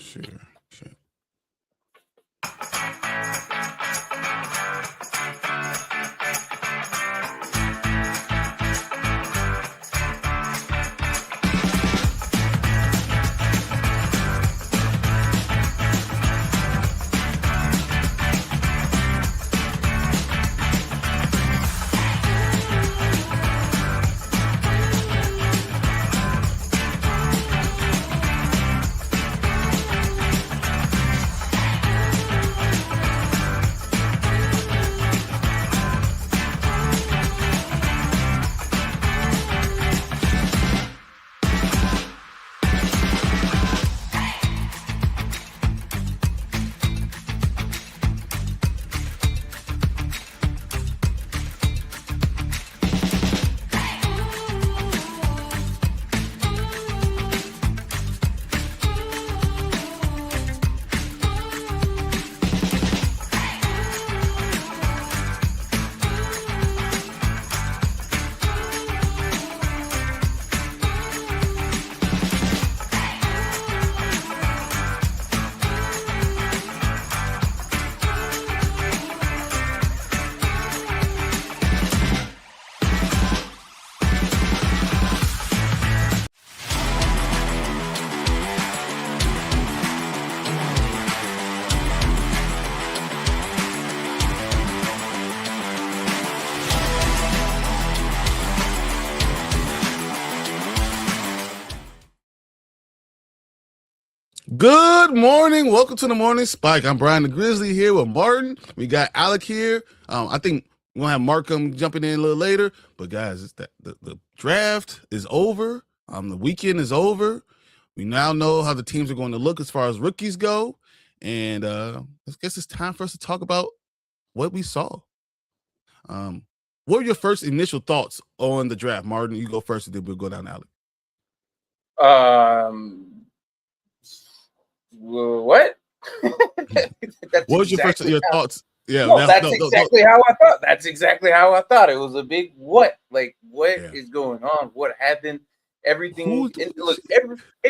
Share. Good morning. Welcome to the Morning Spike. I'm Brian the Grizzly here with Martin. We got Alec here. I think we're going to have Mark jumping in a little later. But, guys, it's the draft is over. The weekend is over. We now know how the teams are going to look as far as rookies go. And I guess it's time for us to talk about what we saw. What were your first initial thoughts on the draft? Martin, you go first, and then we'll go down to Alec. What? What was your thoughts? Yeah, no, that's exactly how I thought. That's exactly how I thought. It was a big what? Like, what is going on? What happened? Everything. Look,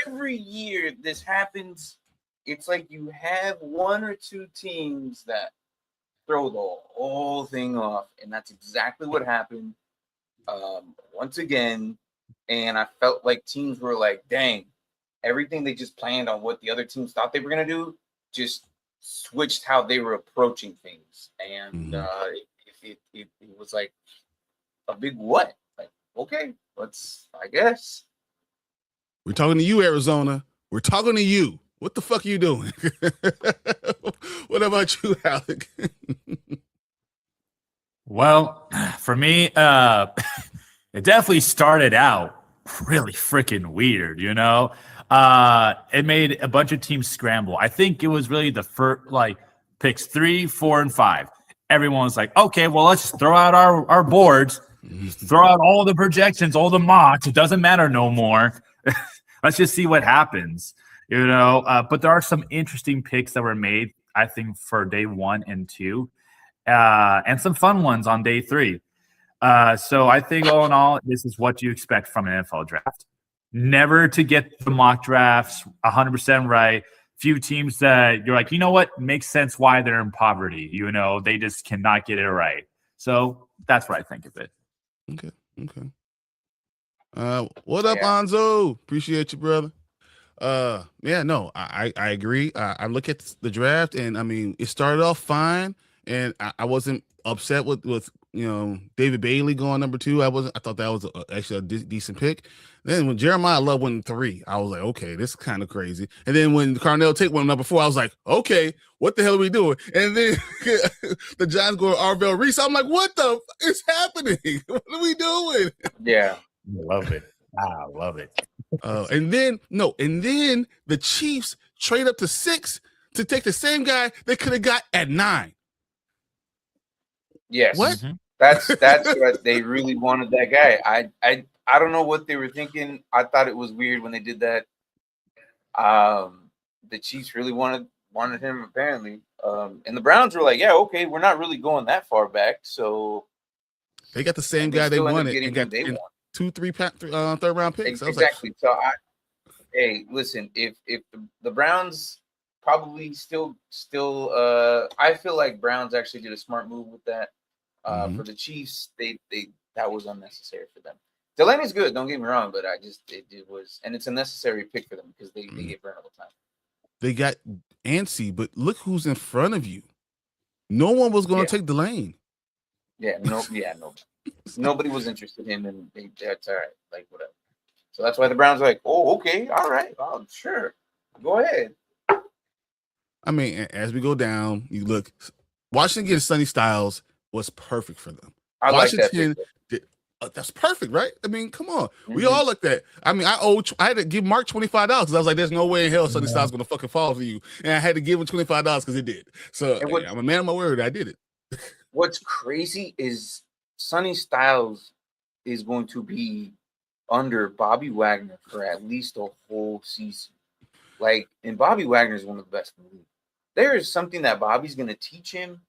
every year this happens. It's like you have one or two teams that throw the whole thing off, and that's exactly what happened. Once again, and I felt like teams were like, "Dang." Everything they just planned on what the other teams thought they were going to do just switched how they were approaching things. And it was like a big what? Like, okay, I guess. We're talking to you, Arizona. We're talking to you. What the fuck are you doing? What about you, Alec? Well, for me, it definitely started out really freaking weird, you know? It made a bunch of teams scramble. I think it was really the first, picks 3, 4, and 5. Everyone was like, okay, well, let's throw out our boards, throw out all the projections, all the mocks. It doesn't matter no more. Let's just see what happens, you know? But there are some interesting picks that were made, I think, for day 1 and 2, and some fun ones on day 3. So I think all in all, this is what you expect from an NFL draft. Never to get the mock drafts 100% right. Few teams that you're like, you know what, makes sense why they're in poverty. You know, they just cannot get it right. So that's what I think of it. Okay. What up, Anzo? Appreciate you, brother. I agree. I look at the draft, and I mean, it started off fine, and I wasn't upset with David Bailey going number 2. I thought that was actually a decent pick. Then when Jeremiah Love went 3, I was like, okay, this is kind of crazy. And then when Carnell Tate went number 4, I was like, okay, what the hell are we doing? And then the Giants go to Arvell Reese. I'm like, what the is happening? What are we doing? Yeah, love it. I love it. And then the Chiefs trade up to 6 to take the same guy they could have got at 9. Yes. What? Mm-hmm. That's what they really wanted that guy. I don't know what they were thinking. I thought it was weird when they did that. The Chiefs really wanted him apparently. And the Browns were like, yeah, okay, we're not really going that far back. So they got the same guy they wanted and got 2, 3 third round picks. Exactly. So listen, if the Browns probably still. I feel like Browns actually did a smart move with that. For the Chiefs, they that was unnecessary for them. Delaney's good, don't get me wrong, but it was, and it's a necessary pick for them because they get burned all the time. They got antsy, but look who's in front of you. No one was going to take Delaney. Yeah, no. Nobody was interested in him, and that's all right, like whatever. So that's why the Browns are like, oh, okay, all right, oh, sure, go ahead. I mean, as we go down, you look, Washington getting Sonny Styles was perfect for them. I Washington, like that. That's perfect, right? I mean, come on. We all looked at. I mean, I had to give Mark $25 because I was like, "There's no way in hell Sonny Styles going to fucking fall for you," and I had to give him $25 because it did. So I'm a man of my word. I did it. What's crazy is Sonny Styles is going to be under Bobby Wagner for at least a whole season. Like, and Bobby Wagner is one of the best in the league. There is something that Bobby's going to teach him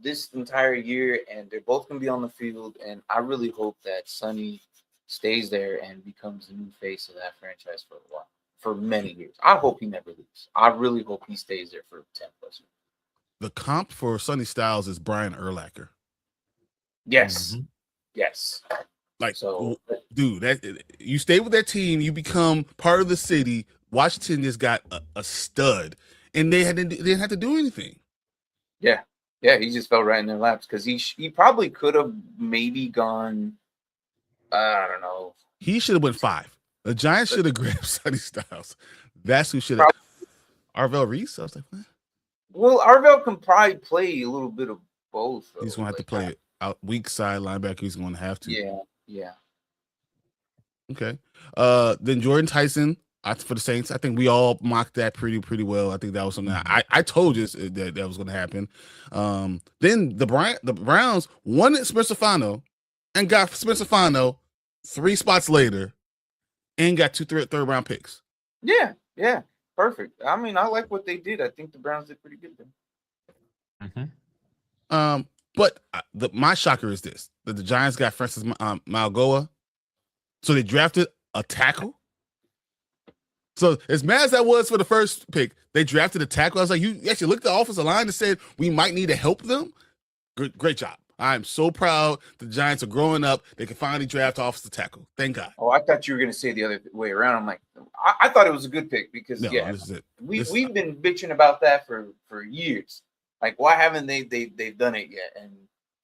this entire year, and they're both going to be on the field. And I really hope that Sonny stays there and becomes the new face of that franchise for a while, for many years. I hope he never leaves. I really hope he stays there for 10 plus years. The comp for Sonny Styles is Brian Urlacher. Yes. Yes. Like, so, dude, that you stay with that team, you become part of the city. Washington just got a stud, and they didn't have to do anything. Yeah. Yeah, he just fell right in their laps because he probably could have maybe gone. I don't know. He should have went 5. The Giants should have grabbed Sonny Styles. That's who should have. Arvell Reese. I was like, what? Well, Arvell can probably play a little bit of both. He's going to have to play out weak side linebacker. He's going to have to. Yeah. Okay. Then Jordan Tyson for the Saints. I think we all mocked that pretty well. I think that was something I told you that was going to happen. Then the Browns wanted Spencer Fano and got Spencer Fano 3 spots later and got 2 third-round picks. Yeah. Perfect. I mean, I like what they did. I think the Browns did pretty good then. But my shocker is this: that the Giants got Francis Malgoa, so they drafted a tackle. So as mad as that was for the first pick, they drafted a tackle. I was like, you actually looked at the offensive line and said we might need to help them. Great job. I'm so proud the Giants are growing up. They can finally draft offensive tackle. Thank God. Oh, I thought you were going to say the other way around. I'm like, I thought it was a good pick because this is it. We've been bitching about that for years. Like, why haven't they've done it yet? And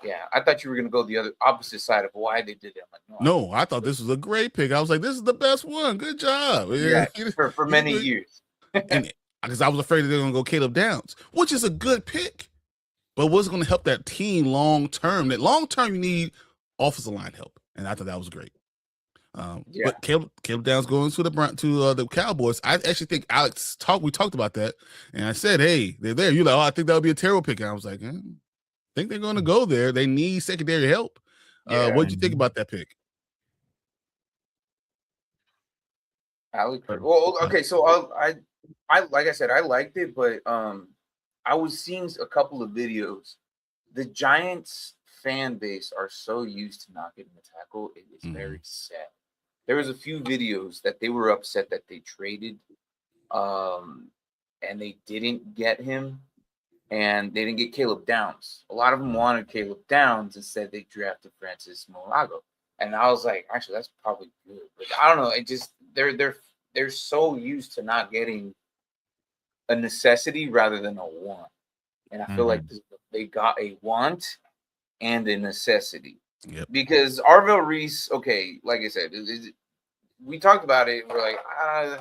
yeah, I thought you were going to go the other opposite side of why they did it. I'm like, no, I thought this was a great pick. I was like, this is the best one. Good job. Yeah, for many years. And because I was afraid that they were going to go Caleb Downs, which is a good pick. But what's going to help that team long term? That long term, you need offensive line help, and I thought that was great. But Caleb Downs going to the Cowboys. I actually think we talked about that, and I said, hey, they're there. You're like, oh, I think that would be a terrible pick. And I was like, I think they're going to go there. They need secondary help. What did you think about that pick? Well, okay, so I like I said, I liked it, but I was seeing a couple of videos. The Giants fan base are so used to not getting a tackle. It is very sad. There was a few videos that they were upset that they traded and they didn't get him, and they didn't get Caleb Downs. A lot of them wanted Caleb Downs and said they drafted Francis Malago. And I was like, actually, that's probably good. But I don't know. It just they're so used to not getting a necessity rather than a want. And I feel like they got a want and a necessity. Yep. Because Arvell Reese, okay, like I said, we talked about it. We're like, I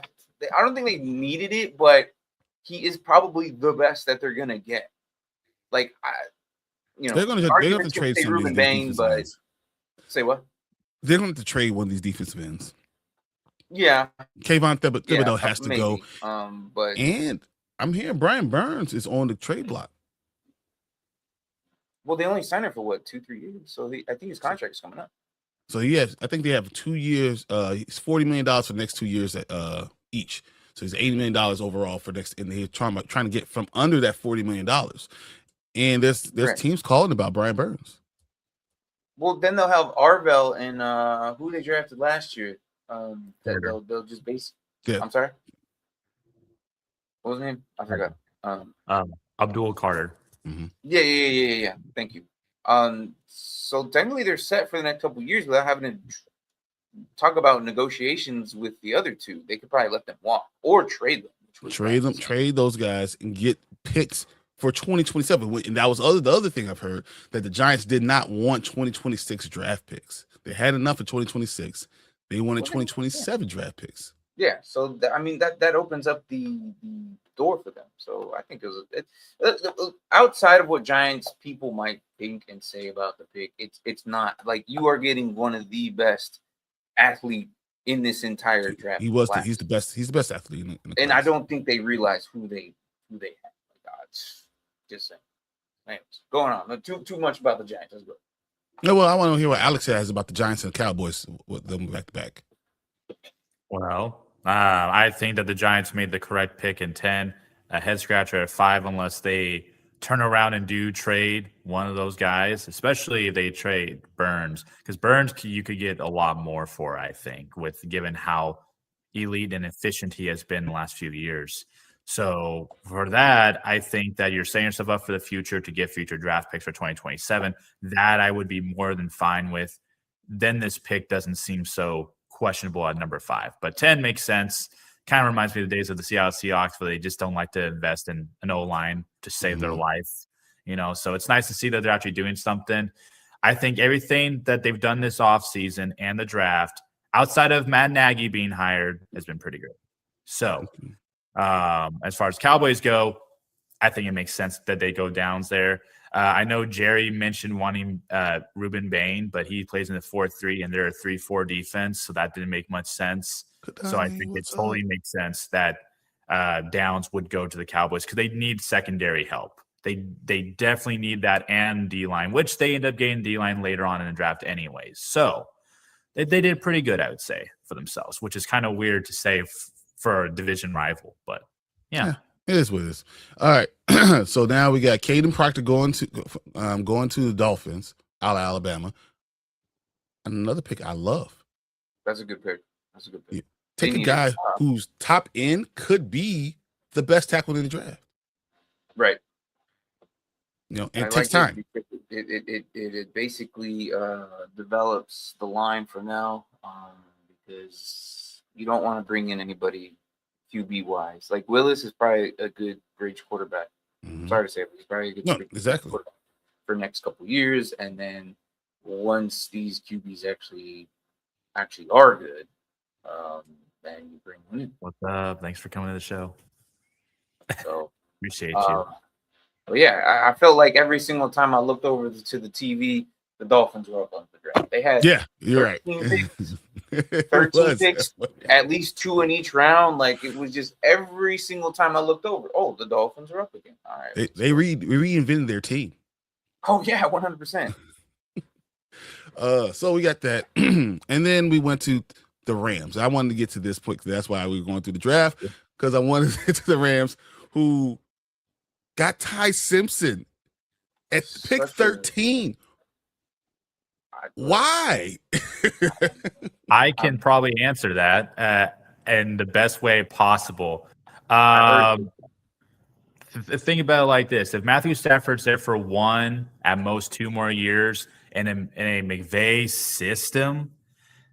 don't think they needed it, but he is probably the best that they're gonna get. Like, they're gonna have to trade some Ruben Bain, but say what? They're gonna have to trade one of these defensive ends. Yeah, Kayvon Thibodeau has to go. But I'm hearing Brian Burns is on the trade block. Well, they only signed him for what, 2-3 years. So I think his contract is coming up. So I think they have 2 years. It's $40 million for the next 2 years each. So it's $80 million overall for next. And they're trying to get from under that $40 million. And there's teams calling about Brian Burns. Well, then they'll have Arvell and who they drafted last year. They'll just base. Yeah. I'm sorry. What was his name? I forgot. Abdul Carter. Mm-hmm. Yeah. Thank you. So technically they're set for the next couple of years without having to talk about negotiations with the other two. They could probably let them walk or trade them. Trade those guys and get picks for 2027. And that was the other thing I've heard, that the Giants did not want 2026 draft picks. They had enough of 2026. They wanted 2027 draft picks. Yeah, so that opens up the door for them. So I think outside of what Giants people might think and say about the pick, it's not like you are getting one of the best athlete in this entire draft. He's the best. He's the best athlete in the and class. I don't think they realize who they have. Just saying. Anyways, going on. Too much about the Giants. Let's go. No, well, I want to hear what Alex has about the Giants and the Cowboys with them back to back. Well, I think that the Giants made the correct pick in 10, a head scratcher at 5, unless they turn around and do trade one of those guys, especially if they trade Burns, because Burns you could get a lot more for, I think, given how elite and efficient he has been in the last few years. So for that, I think that you're setting yourself up for the future to get future draft picks for 2027. That I would be more than fine with. Then this pick doesn't seem so questionable at number 5, but 10 makes sense. Kind of reminds me of the days of the Seattle Seahawks, where they just don't like to invest in an O-line to save their life, so it's nice to see that they're actually doing something. I think everything that they've done this offseason and the draft, outside of Matt Nagy being hired, has been pretty good. So as far as Cowboys go, I think it makes sense that they go downs there. I know Jerry mentioned wanting Ruben Bain, but he plays in the 4-3 and they're a 3-4 defense, so that didn't make much sense. So I think it totally makes sense that Downs would go to the Cowboys because they need secondary help. They definitely need that and D-line, which they end up getting D-line later on in the draft anyways. So they did pretty good, I would say, for themselves, which is kind of weird to say for a division rival, but yeah. It is what it is. All right. So now we got Caden Proctor going to the Dolphins out of Alabama. Another pick I love. That's a good pick. Yeah. Take a guy whose top end could be the best tackle in the draft. Right. It takes time. It basically develops the line for now because you don't want to bring in anybody QB wise. Like Willis is probably a good bridge quarterback. Mm-hmm. Sorry to say, but he's probably a good bridge quarterback for next couple years. And then once these QBs actually are good, then you bring them in. What's up? Thanks for coming to the show. So appreciate you. But yeah, I felt like every single time I looked over to the TV, the Dolphins were up on the draft. They had you're right. Picks, 13 picks, at least 2 in each round. Like it was just every single time I looked over. Oh, the Dolphins are up again. All right. They reinvented their team. Oh yeah, 100%. So we got that, and then we went to the Rams. I wanted to get to this point. That's why we were going through the draft, because I wanted to get to the Rams, who got Ty Simpson at pick 13. Why? I can probably answer that in the best way possible. Think about it like this. If Matthew Stafford's there for 1, at most 2 more years in a McVay system,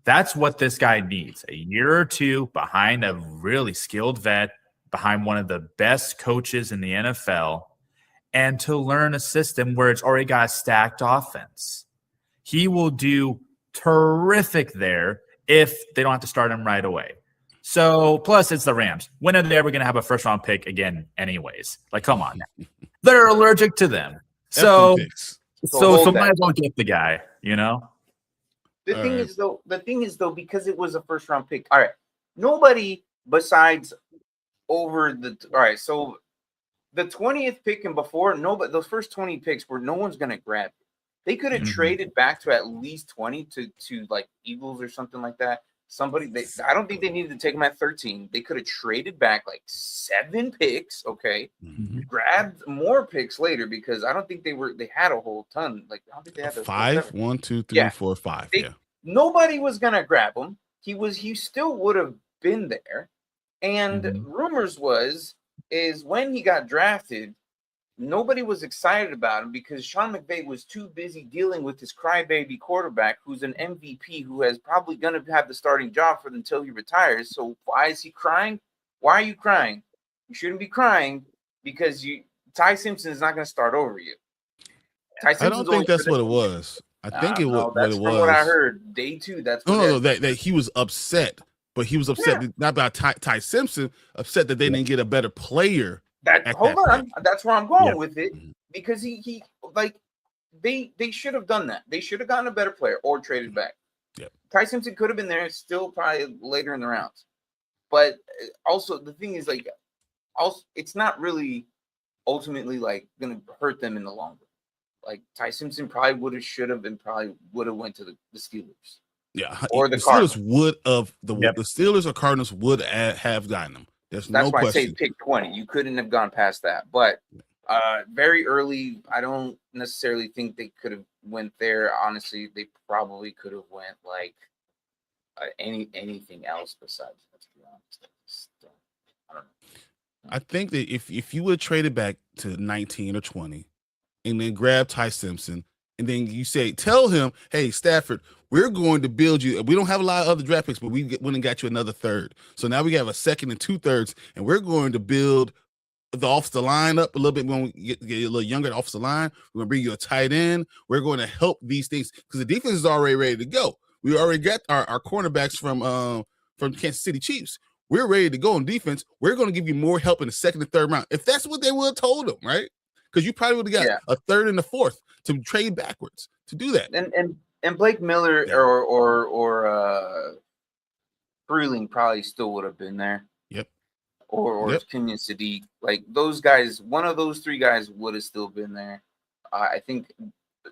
that's what this guy needs. A year or 2 behind a really skilled vet, behind one of the best coaches in the NFL, and to learn a system where it's already got a stacked offense. He will do terrific there if they don't have to start him right away. So, plus it's the Rams. When are they ever going to have a first-round pick again anyways? Like, come on. They're allergic to them. So might as well get the guy, The thing is though, because it was a first-round pick. All right. Nobody besides over the – all right, so the 20th pick and before, those first 20 picks where no one's going to grab it. They could have traded back to at least 20 to like Eagles or something like that. I don't think they needed to take them at 13. They could have traded back like 7 picks, okay? Grabbed more picks later because I don't think they had a whole ton. Like I don't think they had 5, 1, 2, 3, 4, 5. Nobody was gonna grab him. He still would have been there. And rumors was is when he got drafted, nobody was excited about him because Sean McVay was too busy dealing with his crybaby quarterback, who's an MVP, who is probably going to have the starting job for until he retires. So why is he crying? Why are you crying? You shouldn't be crying because Ty Simpson is not going to start over you. I don't think that's what it was. I think what it was. That's from what I heard. Day 2. That's what no. That he was upset, but he was upset not about Ty Simpson. Upset that they didn't get a better player. Hold on. That's where I'm going with it, because he like they should have done that. They should have gotten a better player or traded back. Yep. Ty Simpson could have been there still probably later in the rounds. But also the thing is, like, also it's not really ultimately like going to hurt them in the long run. Like Ty Simpson probably should have went to the Steelers. Yeah, or the Steelers would have the Steelers or Cardinals would have gotten them. That's no why question. I say pick 20. You couldn't have gone past that. But very early, I don't necessarily think they could have went there. Honestly, they probably could have went like anything else besides. Let's be honest. I don't know. I think that if you would trade it back to 19 or 20 and then grab Ty Simpson and then you tell him, hey, Stafford, we're going to build you. We don't have a lot of other draft picks, but we went and got you another third. So now we have a second and 2/3, and we're going to build the offensive line up a little bit when we get a little younger at offensive line. We're going to bring you a tight end. We're going to help these things because the defense is already ready to go. We already got our cornerbacks from Kansas City Chiefs. We're ready to go on defense. We're going to give you more help in the second and third round. If that's what they would have told him, right? Because you probably would have got a third and a fourth to trade backwards to do that. And Blake Miller or Freeling probably still would have been there. Yep. Or Kenyon Sadiq. Like those guys, one of those three guys would have still been there. I think,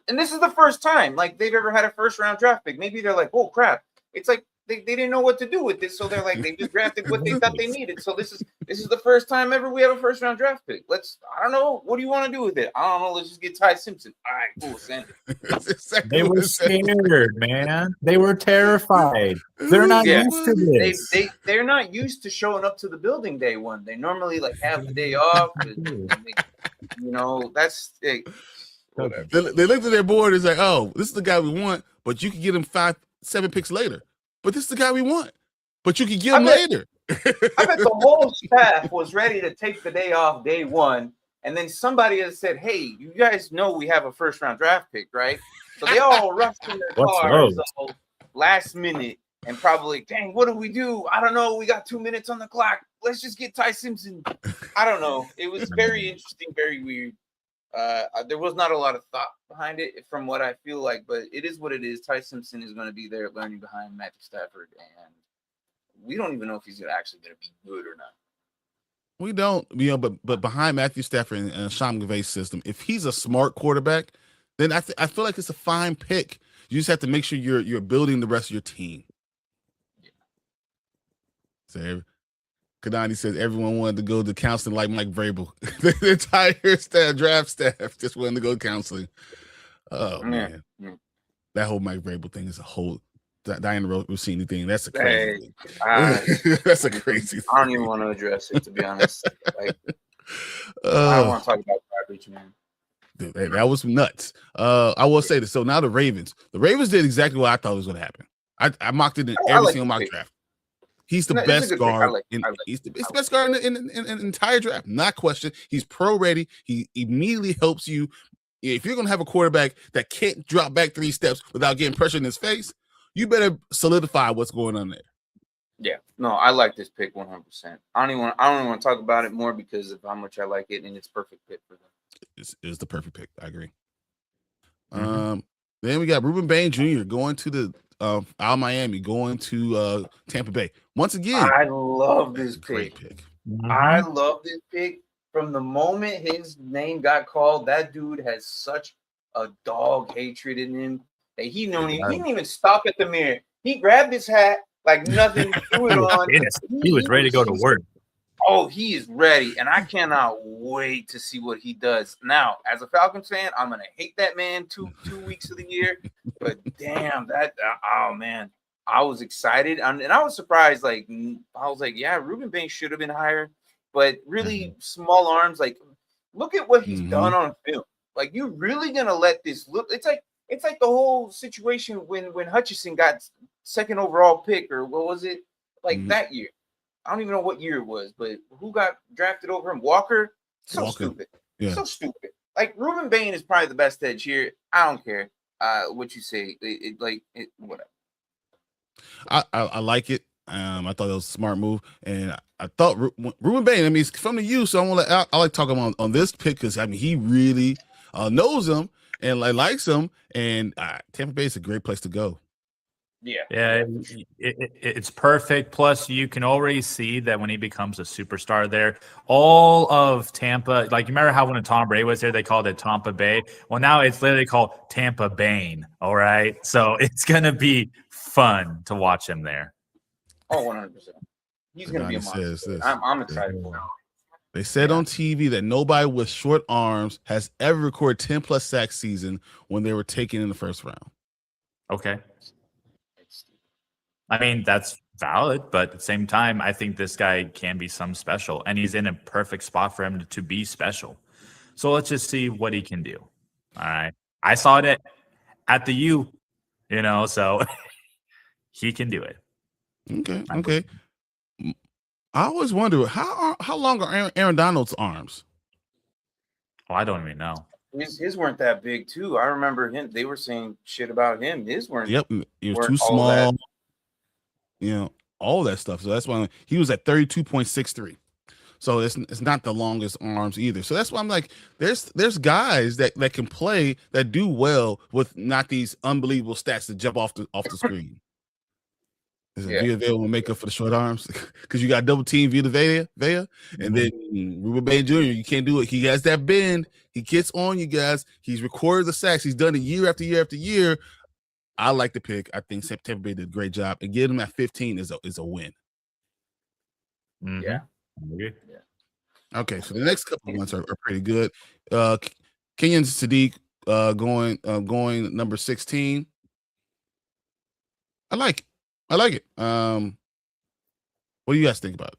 and this is the first time like they've ever had a first round draft pick. Maybe they're like, oh crap. It's like they didn't know what to do with this, so they're like they just drafted what they thought they needed. So this is the first time ever we have a first round draft pick. I don't know, what do you want to do with it? I don't know. Let's just get Ty Simpson. All right, cool, send it. They were scared, man. They were terrified. They're not used to this. They're not used to showing up to the building day one. They normally like have the day off. That's it. They looked at their board and it's like, oh, this is the guy we want, but you can get him 5-7 picks later. But this is the guy we want. But you can get him later. I bet the whole staff was ready to take the day off day one. And then somebody has said, hey, you guys know we have a first round draft pick, right? So they all rushed in their cars last minute and probably, dang, what do we do? I don't know. We got 2 minutes on the clock. Let's just get Ty Simpson. I don't know. It was very interesting, very weird. There was not a lot of thought behind it from what I feel like, but it is what it is. Ty Simpson is going to be there learning behind Matthew Stafford, and we don't even know if he's actually going to be good or not. We don't, but behind Matthew Stafford and Sean McVay's system, if he's a smart quarterback, then I feel like it's a fine pick. You just have to make sure you're building the rest of your team. Yeah. So Kadani says everyone wanted to go to counseling like Mike Vrabel. The entire draft staff just wanted to go counseling. Oh, man. That whole Mike Vrabel thing is a whole Diana Rossini thing. That's a crazy thing. That's a crazy thing. I don't even want to address it, to be honest. Like, I don't want to talk about garbage, man. Dude, that was nuts. I will say this. So now the Ravens did exactly what I thought was going to happen. I mocked it in every single mock draft. He's the best guard. He's the best guard in the entire draft. Not question. He's pro ready. He immediately helps you. If you're going to have a quarterback that can't drop back 3 steps without getting pressure in his face, you better solidify what's going on there. Yeah. No, I like this pick 100%. I don't even want to talk about it more because of how much I like it, and it's perfect fit for them. It's the perfect pick. I agree. Then we got Ruben Bain Jr. going to the Al Miami, going to Tampa Bay. Once again, I love this pick. Great pick. I love this pick. From the moment his name got called, that dude has such a dog hatred in him that he didn't even stop at the mirror. He grabbed his hat like nothing, threw it on. He was ready to go to work. Oh, he is ready, and I cannot wait to see what he does. Now, as a Falcons fan, I'm gonna hate that man two weeks of the year, but damn, oh man, I was excited, and I was surprised. Like I was like, yeah, Ruben Bain should have been higher. but really small arms. Like, look at what he's done on film. Like, you really gonna let this look? It's like the whole situation when Hutchinson got second overall pick, or what was it? Like that year. I don't even know what year it was, but who got drafted over him? Walker. So stupid. Yeah. So stupid. Like, Ruben Bain is probably the best edge here. I don't care what you say. Whatever. I like it. I thought it was a smart move, and I thought Ruben Bain. I mean, he's from the U, so I like talking on this pick because I mean he really knows him and likes him, and Tampa Bay is a great place to go. Yeah, it's perfect. Plus, you can already see that when he becomes a superstar there, all of Tampa, like, you remember how when Tom Brady was there, they called it Tampa Bay? Well, now it's literally called Tampa Bain, all right? So it's going to be fun to watch him there. Oh, 100%. He's going to be a monster. I'm excited for him. They said on TV that nobody with short arms has ever recorded 10-plus sacks season when they were taken in the first round. Okay. I mean, that's valid, but at the same time, I think this guy can be some special, and he's in a perfect spot for him to be special. So let's just see what he can do. All right. I saw it at the U, so he can do it. Okay. I always wonder how long are Aaron Donald's arms? Oh, I don't even know. His weren't that big too. I remember him. They were saying shit about him. His weren't. Yep, he was too small. All that stuff. So that's why he was at 32.63. So it's not the longest arms either. So that's why I'm like, there's guys that can play that do well with not these unbelievable stats that jump off the screen. Is it Vita Vea will make up for the short arms because you got double team Vita Vea, and then Ruben Bain Jr. You can't do it. He has that bend. He gets on you guys. He's recorded the sacks. He's done it year after year after year. I like the pick. I think September Bay did a great job, and getting him at 15 is a win. Yeah. Okay, so the next couple of months are pretty good. Kenyon Sadiq going number 16. I like it. What do you guys think about it?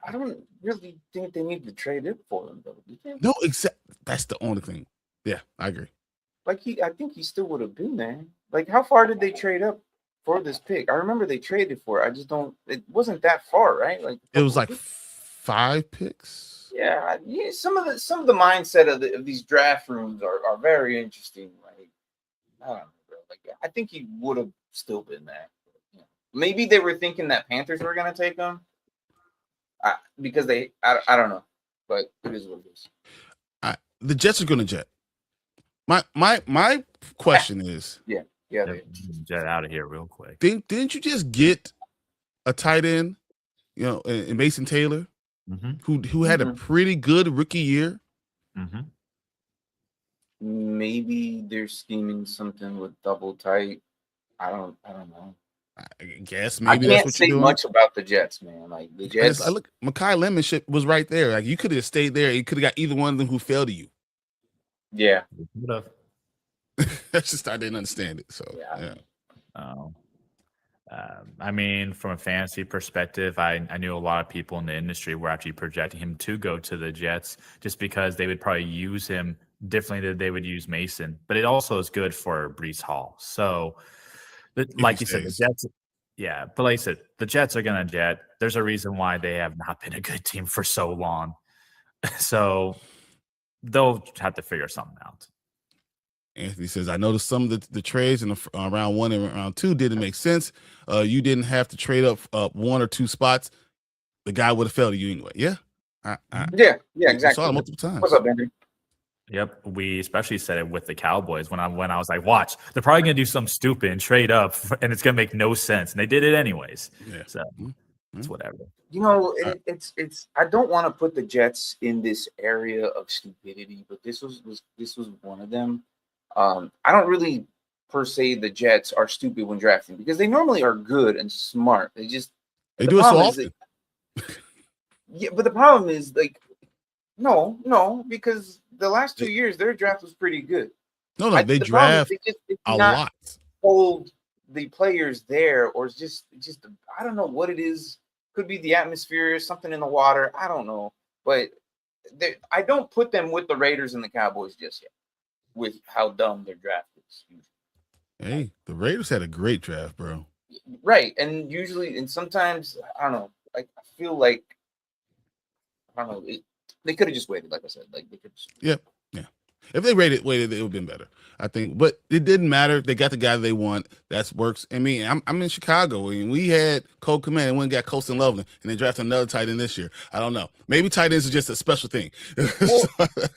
I don't really think they need to trade it for him, though. Do you think? No, that's the only thing. Yeah, I agree. Like, I think he still would have been there. Like, how far did they trade up for this pick? I remember they traded for it. I just don't. It wasn't that far, right? Like, it was like 5 picks. Yeah. Some of the mindset of these draft rooms are very interesting. Like, I don't know, bro. Like, I think he would have still been there. Maybe they were thinking that Panthers were gonna take him. Because I don't know, but it is what it is. The Jets are gonna jet. My question is, jet out of here real quick. Didn't you just get a tight end, in Mason Taylor, who had a pretty good rookie year? Maybe they're scheming something with double tight. I don't know. I guess maybe I can't that's what say you're doing. much about the Jets, man. Like, the Jets. I look, Mekhi Lemon shit was right there. Like, you could have stayed there. You could have got either one of them who fell to you. Yeah. That's just I didn't understand it. So yeah. I mean, from a fantasy perspective, I knew a lot of people in the industry were actually projecting him to go to the Jets just because they would probably use him differently than they would use Mason. But it also is good for Breece Hall. So, like you said, the Jets. Yeah, but like I said, the Jets are going to jet. There's a reason why they have not been a good team for so long. So they'll have to figure something out. Anthony says, I noticed some of the trades in round 1 and round 2 didn't make sense. You didn't have to trade up 1 or 2 spots. The guy would have fell to you anyway. Yeah. Yeah, exactly. Saw it multiple times. What's up, Andrew? Yep, we especially said it with the Cowboys when I was like, watch, they're probably gonna do something stupid and trade up, and it's gonna make no sense, and they did it anyways. Yeah, so it's whatever. It's I don't want to put the Jets in this area of stupidity, but this was one of them. I don't really per se the Jets are stupid when drafting because they normally are good and smart. They do it so often. Yeah, but the problem is like. No, because the last 2 years their draft was pretty good. They draft a lot. Hold the players there, or it's just I don't know what it is Could be the atmosphere, something in the water. I don't know, but I don't put them with the Raiders and the Cowboys just yet. With how dumb their draft is. Hey, the Raiders had a great draft, bro. Right, and usually, and sometimes I don't know. Like I feel like I don't know. They could have just waited, like I said. Like they could. Yeah. If they waited, it would have been better, I think. But it didn't matter. They got the guy they want. That works. I mean, I'm in Chicago, and we had Cole Kmet and we got Colston Loveland, and they drafted another tight end this year. I don't know. Maybe tight ends is just a special thing. Well,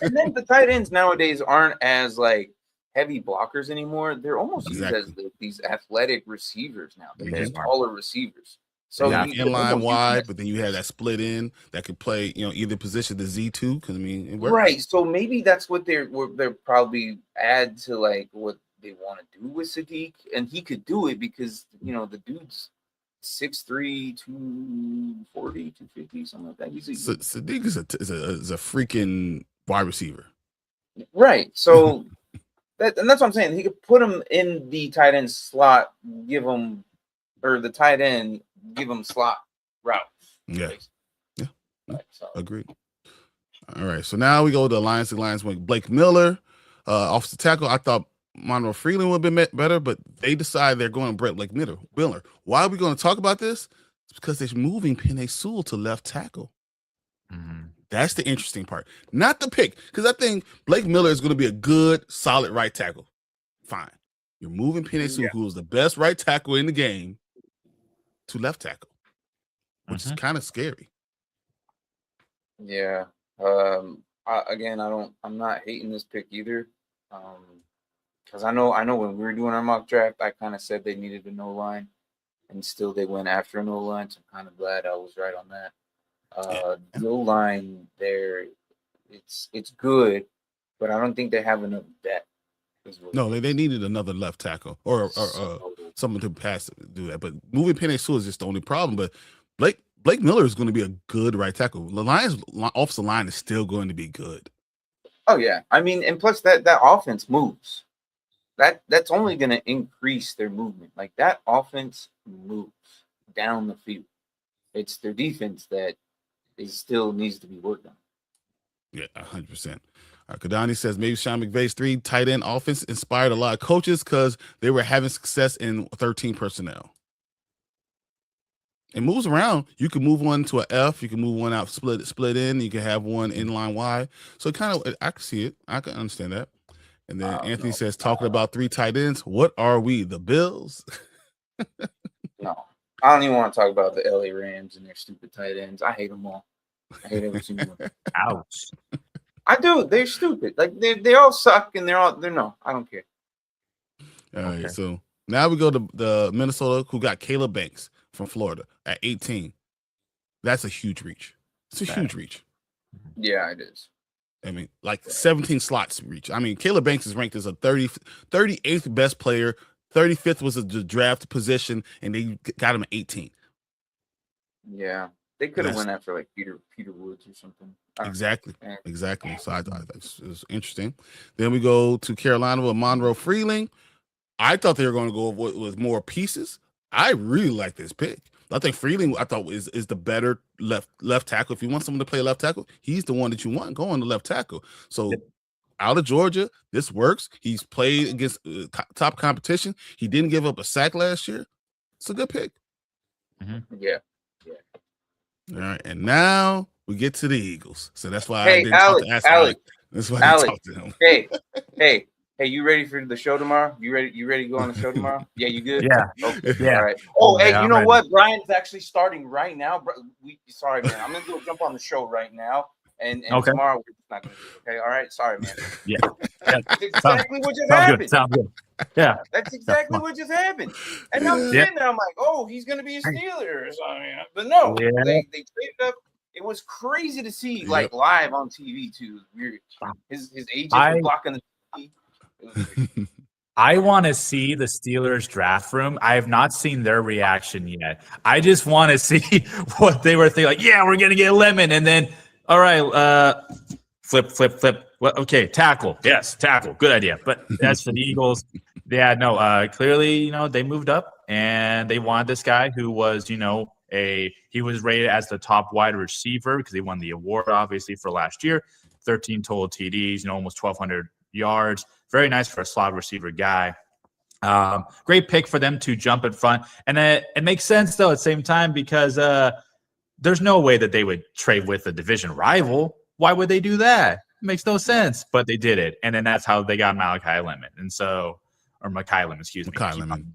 and then the tight ends nowadays aren't as like heavy blockers anymore. They're almost used as these athletic receivers now. They're taller receivers. So inline wide, but then you have that split in that could play, either position the Z2. Because I mean, it works. Right. So maybe that's what they're probably add to like what they want to do with Sadiq, and he could do it because the dude's 6'3", 240, 250, something like that. Sadiq is a freaking wide receiver. Right. So that's what I'm saying. He could put him in the tight end slot, the tight end. Give them slot routes. Yeah. So. Agreed. All right. So now we go to Alliance with Blake Miller, offensive tackle. I thought Monroe Freeland would have been better, but they decide they're going to Blake Miller. Why are we going to talk about this? It's because they're moving Penei Sewell to left tackle. Mm-hmm. That's the interesting part. Not the pick, because I think Blake Miller is going to be a good, solid right tackle. Fine. You're moving Penei Sewell, who was the best right tackle in the game, to left tackle, which is kind of scary. Yeah. I'm not hating this pick either. Because I know when we were doing our mock draft, I kind of said they needed a no line, and still they went after a no line. So I'm kind of glad I was right on that. The O line there, it's good, but I don't think they have enough depth. No, they needed another left tackle or someone to do that. But moving Penei Sewell is just the only problem. But Blake Miller is going to be a good right tackle. The Lions' offensive line is still going to be good. Oh yeah, I mean, and plus that offense moves. That's only going to increase their movement. Like that offense moves down the field. It's their defense that still needs to be worked on. Yeah, 100%. Kadani says maybe Sean McVay's 3 tight end offense inspired a lot of coaches because they were having success in 13 personnel. It moves around. You can move one to an F. You can move one out, split in. You can have one inline Y. So I can see it. I can understand that. And then Anthony says, talking about 3 tight ends, what are we, the Bills? No, I don't even want to talk about the LA Rams and their stupid tight ends. I hate them all. I hate every single one. Ouch. I do. They're stupid. Like they all suck, and they're no. I don't care. All right. So now we go to the Minnesota, who got Caleb Banks from Florida at 18. That's a huge reach. It's a huge reach. Yeah, it is. I mean, like 17 slots reach. I mean, Caleb Banks is ranked as a 38th best player. 35th was the draft position, and they got him at 18. Yeah. They could have went after like Peter Woods or something. Exactly. So I thought it was interesting. Then we go to Carolina with Monroe Freeling. I thought they were going to go with more pieces. I really like this pick. I think Freeling, I thought is the better left tackle. If you want someone to play left tackle, he's the one that you want going to left tackle. So out of Georgia, this works. He's played against top competition. He didn't give up a sack last year. It's a good pick. Mm-hmm. Yeah. All right, and now we get to the Eagles. So that's why I didn't talk to Alex. That's why I didn't talk to him. Hey, you ready for the show tomorrow? You ready to go on the show tomorrow? Yeah, you good? Yeah. Okay. Yeah. All right. Oh, hey, you know what? Brian's actually starting right now. Sorry, man. I'm gonna go jump on the show right now. And tomorrow we're just not gonna do it. Okay. All right. Sorry, man. Yeah. That's exactly what just happened. Sounds good. Yeah. That's exactly what just happened. And I'm sitting there, I'm like, oh, he's gonna be a Steeler or something. But no, they traded up. It was crazy to see like live on TV too. Weird. His agent was blocking the TV. I want to see the Steelers draft room. I have not seen their reaction yet. I just want to see what they were thinking. Like, yeah, we're gonna get Lemon, and then all right, flip. Well, okay, tackle. Yes, tackle. Good idea. But as for the Eagles, clearly, they moved up and they wanted this guy who was, He was rated as the top wide receiver because he won the award, obviously, for last year. 13 total TDs, almost 1,200 yards. Very nice for a slot receiver guy. Great pick for them to jump in front. And it makes sense, though, at the same time, because there's no way that they would trade with a division rival. Why would they do that? It makes no sense, but they did it. And then that's how they got Malachi Lemon. And so, or Mekhi Lemon, excuse me. Mekhi Lemon.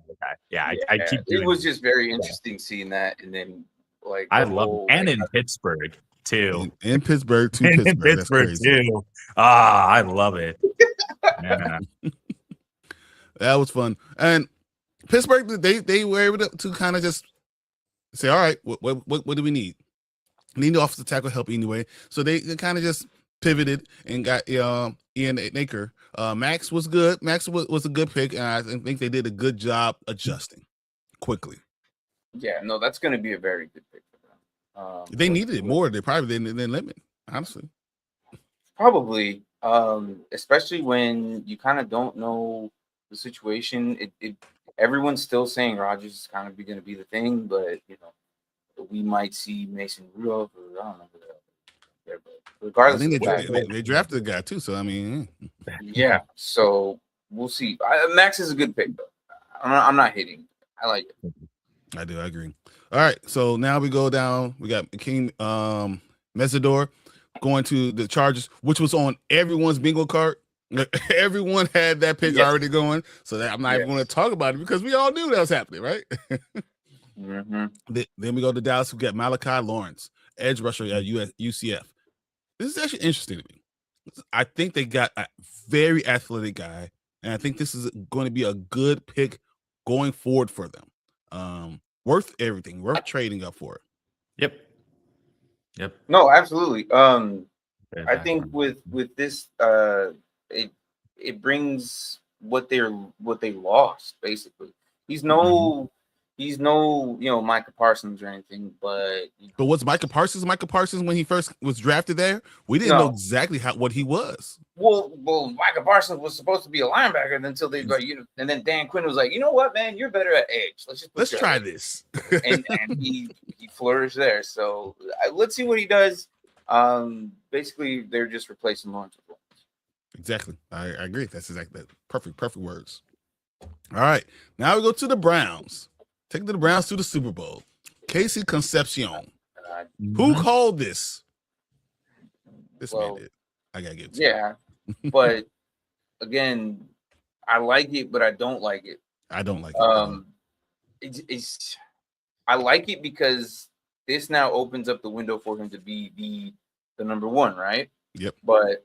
Yeah, I keep doing it. Was just very interesting seeing that. And then, like, I love it. And in Pittsburgh, too. In Pittsburgh, too. In Pittsburgh, too. I love it. Yeah. That was fun. And Pittsburgh, they were able to kind of just say, all right, what do we need? We need the offensive tackle help anyway. So they kind of just pivoted and got Ian Naker. Max was good. Max was a good pick, and I think they did a good job adjusting quickly. Yeah, no, that's going to be a very good pick for them. They needed it more. They probably didn't limit, honestly. Probably, especially when you kind of don't know the situation. Everyone's still saying Rodgers is kind of going to be the thing, but we might see Mason Rudolph, or I don't know who there. But regardless, I think they drafted the guy too. So I mean, yeah. So we'll see. Max is a good pick, though. I'm not hating. I like it. I do. I agree. All right. So now we go down. We got King Mesidor going to the Chargers, which was on everyone's bingo card. Everyone had that pick already going, so that I'm not even going to talk about it because we all knew that was happening, right? Mm-hmm. Then we go to Dallas. We got Malachi Lawrence, edge rusher at UCF. This is actually interesting to me. I think they got a very athletic guy, and I think this is going to be a good pick going forward for them. Worth everything. Worth trading up for it. Yep. No, absolutely. I think with this, it brings what they lost basically. He's no Micah Parsons or anything, but what's Micah Parsons? Micah Parsons, when he first was drafted there, we didn't know exactly what he was. Well, Micah Parsons was supposed to be a linebacker until they got and then Dan Quinn was like, you know what, man, you're better at edge. Let's try this. and he flourished there. So let's see what he does. Basically, they're just replacing Lawrence with Lawrence. Exactly. I agree. That's exactly that. Perfect words. All right. Now we go to the Browns. Taking the Browns to the Super Bowl. Casey Concepcion. Who called this? This man did. I gotta get it. Yeah. But again, I like it, but I don't like it. I don't like it. I like it because this now opens up the window for him to be the number one, right? Yep. But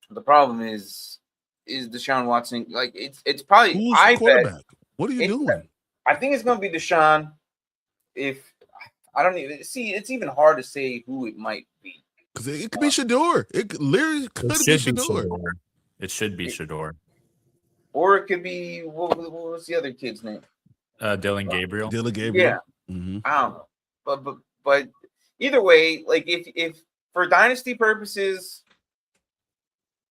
the problem is Deshaun Watson, like it's probably who's the quarterback? What are you doing? I think it's gonna be Deshaun. If I don't even see, it's even hard to say who it might be. Because it could be Shador. It literally could be Shador. It should be Shador. Or it could be what was the other kid's name? Dylan Gabriel. Dylan Gabriel. Yeah. Mm-hmm. I don't know. But either way, like if for dynasty purposes,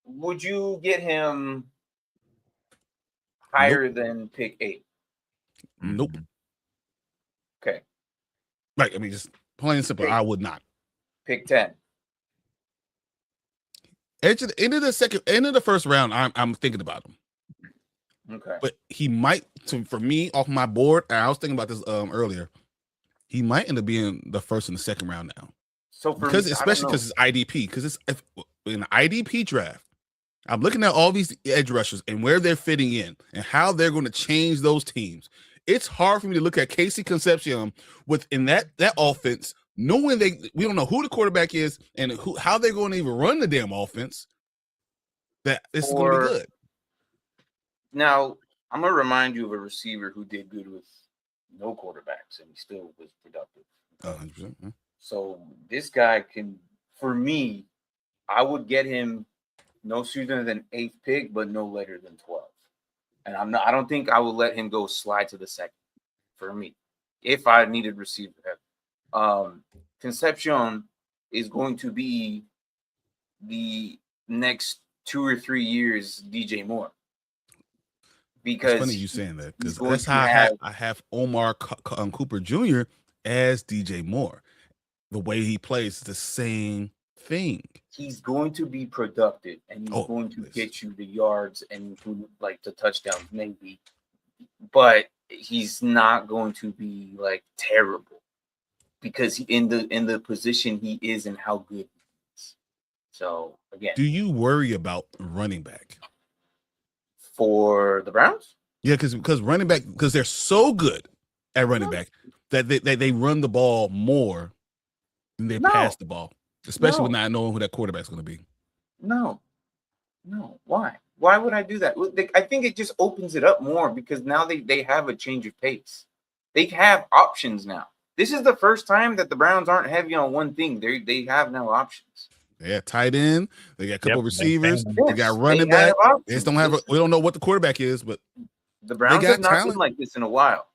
would you get him higher than pick 8? Nope. Okay. Like, I mean, just plain and simple, I would not. Pick 10. End of the first round, I'm thinking about him. Okay. But he might, for me, off my board, and I was thinking about this earlier, he might end up being the first and the second round now. So especially because it's IDP, because it's in the IDP draft. I'm looking at all these edge rushers and where they're fitting in and how they're going to change those teams. It's hard for me to look at Casey Concepcion within that offense, knowing we don't know who the quarterback is and how they're going to even run the damn offense. That this is going to be good. Now, I'm going to remind you of a receiver who did good with no quarterbacks and he still was productive. 100%. Yeah. So this guy can, for me, I would get him no sooner than 8th pick, but no later than 12th. And I don't think I would let him go slide to the second for me if I needed receiver. Concepcion is going to be the next 2 or 3 years DJ Moore. Because it's funny you saying that, because that's how I have Omar Cooper Jr. as DJ Moore. The way he plays is the same thing. He's going to be productive, and he's going to get you the yards and like the touchdowns, maybe. But he's not going to be like terrible because in the position he is and how good he is. So again, do you worry about running back for the Browns? Yeah, because running back, because they're so good at running back that they run the ball more than they pass the ball, especially with not knowing who that quarterback's going to be. No. Why? Why would I do that? I think it just opens it up more because now they have a change of pace. They have options now. This is the first time that the Browns aren't heavy on one thing. They have now options. They got tight end. They got a couple receivers. They got running back. They just don't have. We don't know what the quarterback is, but the Browns have not been like this in a while.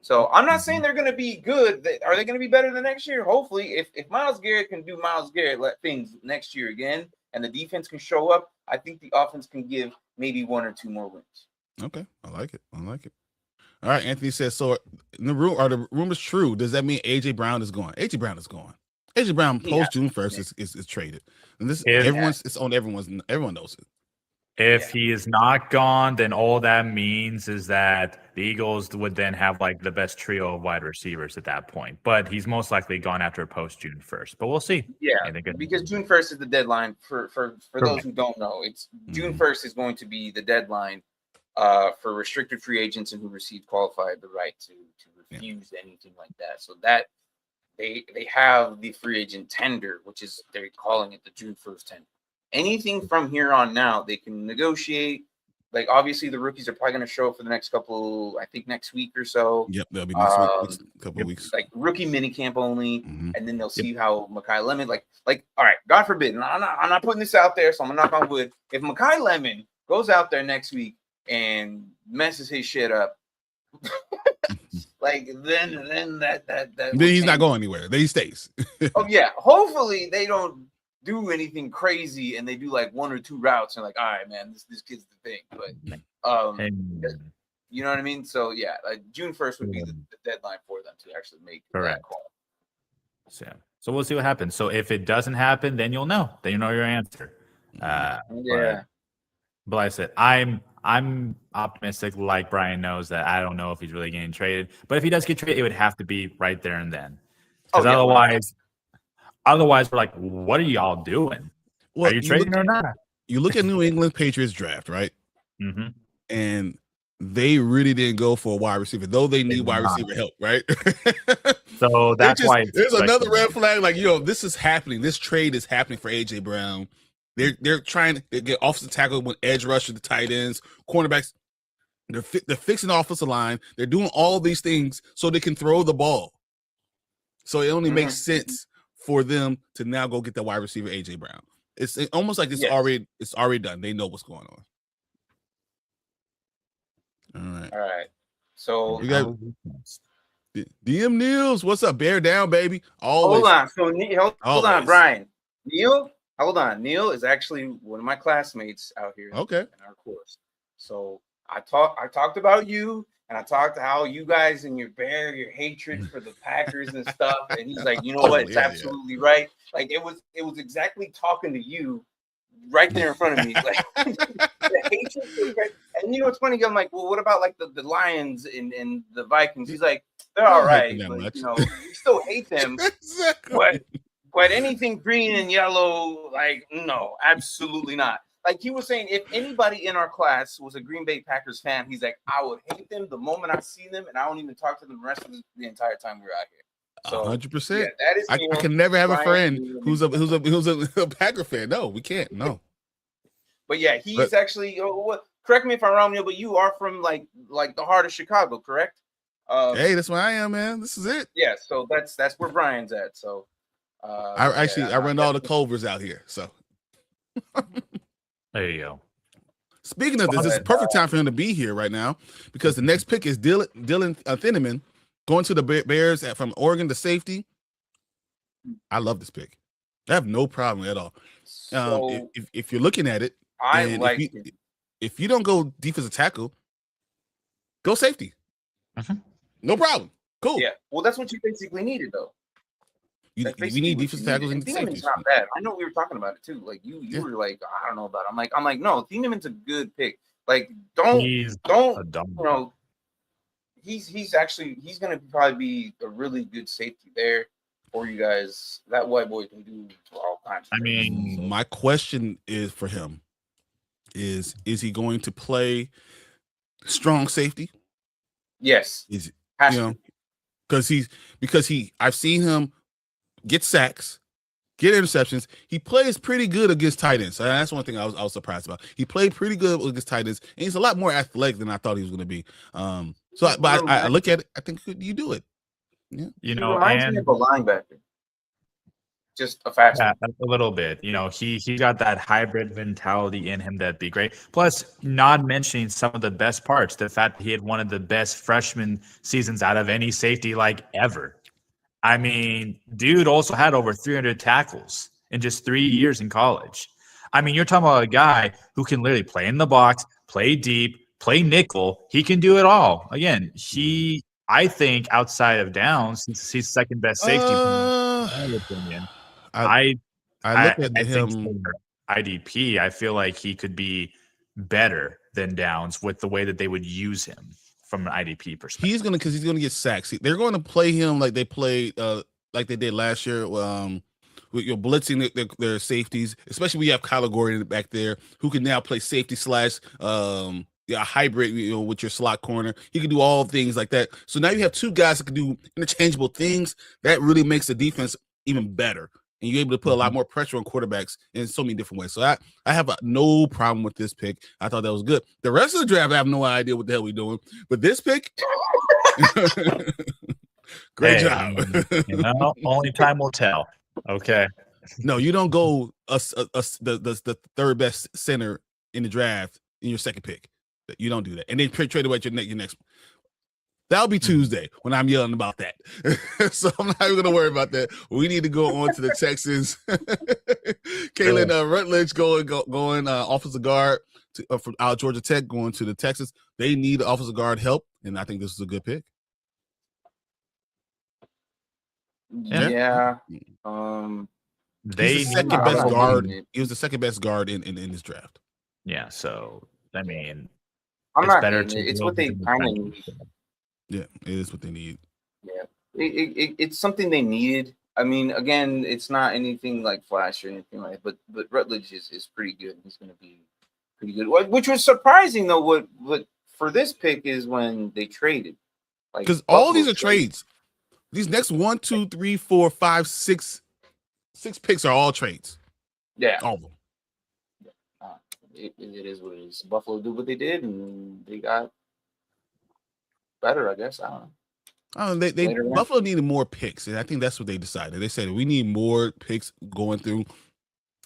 So I'm not saying they're going to be good. Are they going to be better than next year? Hopefully, if Myles Garrett can do Myles Garrett things next year again, and the defense can show up, I think the offense can give maybe 1 or 2 more wins. Okay, I like it. All right, Anthony says, so in the room, are the rumors true? Does that mean AJ Brown is gone? AJ Brown is gone. AJ Brown post June 1st is traded, and this it's on everyone knows it. If he is not gone, then all that means is that the Eagles would then have like the best trio of wide receivers at that point. But he's most likely gone after post June 1st. But we'll see. Yeah, because June 1st is the deadline for those who don't know. It's June 1st is going to be the deadline for restricted free agents and who received qualified the right to refuse anything like that. So that they have the free agent tender, which is they're calling it the June 1st tender. Anything from here on now, they can negotiate. Like, obviously, the rookies are probably going to show up for the next couple, I think next week or so. Yep, that'll be next week, couple of weeks. Like, rookie minicamp only, and then they'll see how Mekhi Lemon, like, all right, God forbid, and I'm not putting this out there, so I'm going to knock on wood. If Mekhi Lemon goes out there next week and messes his shit up, like, then that then he's not going anywhere. Then he stays. Oh, yeah. Hopefully, they don't do anything crazy and they do like 1 or 2 routes and like, all right, man, this kid's the thing. But you know what I mean? So yeah, like June 1st would be the deadline for them to actually make that call. So we'll see what happens. So if it doesn't happen, then you'll know. Then you know your answer. But like I said, I'm optimistic. Like Brian knows that I don't know if he's really getting traded, but if he does get traded, it would have to be right there and then. Because otherwise, we're like, what are y'all doing? Are you trading or not? You look at New England Patriots draft, right? Mm-hmm. And they really didn't go for a wide receiver, though they need wide receiver help, right? So that's why there's another red flag. Like, this is happening. This trade is happening for AJ Brown. They're trying to get offensive tackle with edge rusher, the tight ends, cornerbacks. They're fixing the offensive line. They're doing all these things so they can throw the ball. So it only makes sense for them to now go get the wide receiver AJ Brown. It's almost like it's already done. They know what's going on. All right. So we got DM Niels. What's up? Bear down, baby. Always. Hold on. So hold on, Brian. Neil is actually one of my classmates out here in our course. So I talked about you. And I talked to how you guys and your hatred for the Packers and stuff. And he's like, you know what? It's absolutely right. Like it was exactly talking to you right there in front of me. Like the hatred. And you know what's funny? I'm like, well, what about like the Lions and the Vikings? He's like, they're all right. But, you still hate them. Exactly. But anything green and yellow, like, no, absolutely not. Like he was saying, if anybody in our class was a Green Bay Packers fan, he's like, I would hate them the moment I see them, and I don't even talk to them the rest of the entire time we're out here. So 100%. That is. I can never have a friend who's a Packer fan. No, we can't. No. But yeah, he's actually. Correct me if I'm wrong, Neil, but you are from like the heart of Chicago, correct? Hey, that's where I am, man. This is it. Yeah, so that's where Brian's at. So I run all the Culvers out here. So. There you go. Speaking of this is a perfect time for him to be here right now because the next pick is Dylan Thieneman going to the Bears from Oregon to safety. I love this pick. I have no problem at all. So, if you're looking at it, if you don't go defensive tackle, go safety. Uh-huh. No problem. Cool. Yeah. Well, that's what you basically needed, though. We need defensive tackles and Thieneman's safeties. not bad. I know we were talking about it too. Like you were like, I don't know about it. I'm like, no, Thieneman's a good pick. Like, don't He's he's gonna probably be a really good safety there for you guys. That white boy can do all kinds of things. My question is for him is he going to play strong safety? Yes. Is because I've seen him get sacks, get interceptions. He plays pretty good against tight ends. So that's one thing I was surprised about. He played pretty good against tight ends, and he's a lot more athletic than I thought he was going to be. I look at it. I think you do it. Yeah. He reminds me of a linebacker. Just a fast a little bit. He got that hybrid mentality in him that'd be great. Plus, not mentioning some of the best parts, the fact that he had one of the best freshman seasons out of any safety ever. I mean, dude also had over 300 tackles in just 3 years in college. I mean, you're talking about a guy who can literally play in the box, play deep, play nickel. He can do it all. Again, I think outside of Downs, he's second best safety. In my opinion. I look at him IDP. I feel like he could be better than Downs with the way that they would use him from an IDP perspective. He's gonna get sacks. They're going to play him like they played like they did last year. With your blitzing their safeties, especially when you have Kyler Gordon back there who can now play safety / hybrid, with your slot corner. He can do all things like that. So now you have two guys that can do interchangeable things. That really makes the defense even better. And you're able to put a lot more pressure on quarterbacks in so many different ways. So I have no problem with this pick. I thought that was good. The rest of the draft, I have no idea what the hell we're doing. But this pick, great job. Only time will tell. Okay. No, you don't go the third best center in the draft in your second pick. You don't do that. And then trade away your next one. That'll be Tuesday when I'm yelling about that. So I'm not even going to worry about that. We need to go on to the Texans. Kalen Rutledge going offensive guard from out of Georgia Tech, going to the Texans. They need offensive guard help, and I think this is a good pick. Yeah. He's the second best guard. He was the second best guard in this draft. Yeah, so I mean, I'm not better. It's what they kind of need. Yeah, it is what they need. Yeah, it's something they needed. I mean, again, it's not anything like flash or anything like that, but Rutledge is pretty good. He's going to be pretty good. Which was surprising, though, what for this pick is when they traded. Because all these are trades. These next 1, 2, 3, 4, 5, 6 picks are all trades. Yeah. All of them. It is what it is. Buffalo did what they did, and they got better, I guess. I don't know. Buffalo needed more picks, and I think that's what they decided. They said we need more picks going through.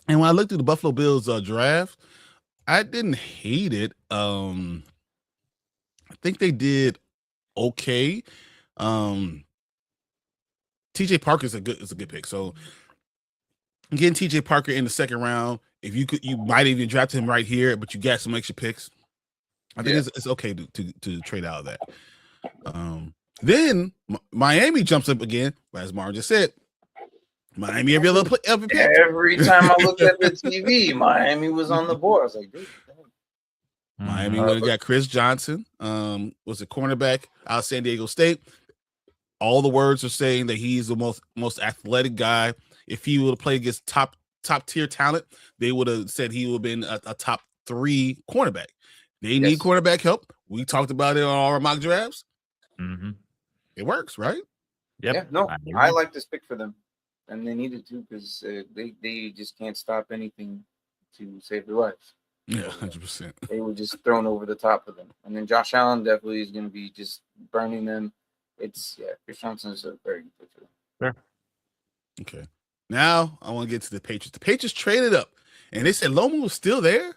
And when I looked at the Buffalo Bills draft, I didn't hate it. I think they did okay. TJ Parker is a good pick. So getting TJ Parker in the second round, if you might even draft him right here, but you got some extra picks. I think it's okay to trade out of that. Then Miami jumps up again, as Martin just said. Miami every pick. Every time I looked at the TV, Miami was on the board. I was like, dude. Miami would have got Chris Johnson. Was a cornerback out of San Diego State. All the words are saying that he's the most athletic guy. If he would have played against top tier talent, they would have said he would have been a top 3 cornerback. They need cornerback help. We talked about it on our mock drafts. Mm-hmm. It works, right? Yep. Yeah, no, I like this pick for them. And they needed to because they just can't stop anything to save their lives. Yeah, 100%. They were just thrown over the top of them. And then Josh Allen definitely is going to be just burning them. Chris Johnson is a very good pick for them. Sure. Okay. Now I want to get to the Patriots. The Patriots traded up, and they said Lomu was still there.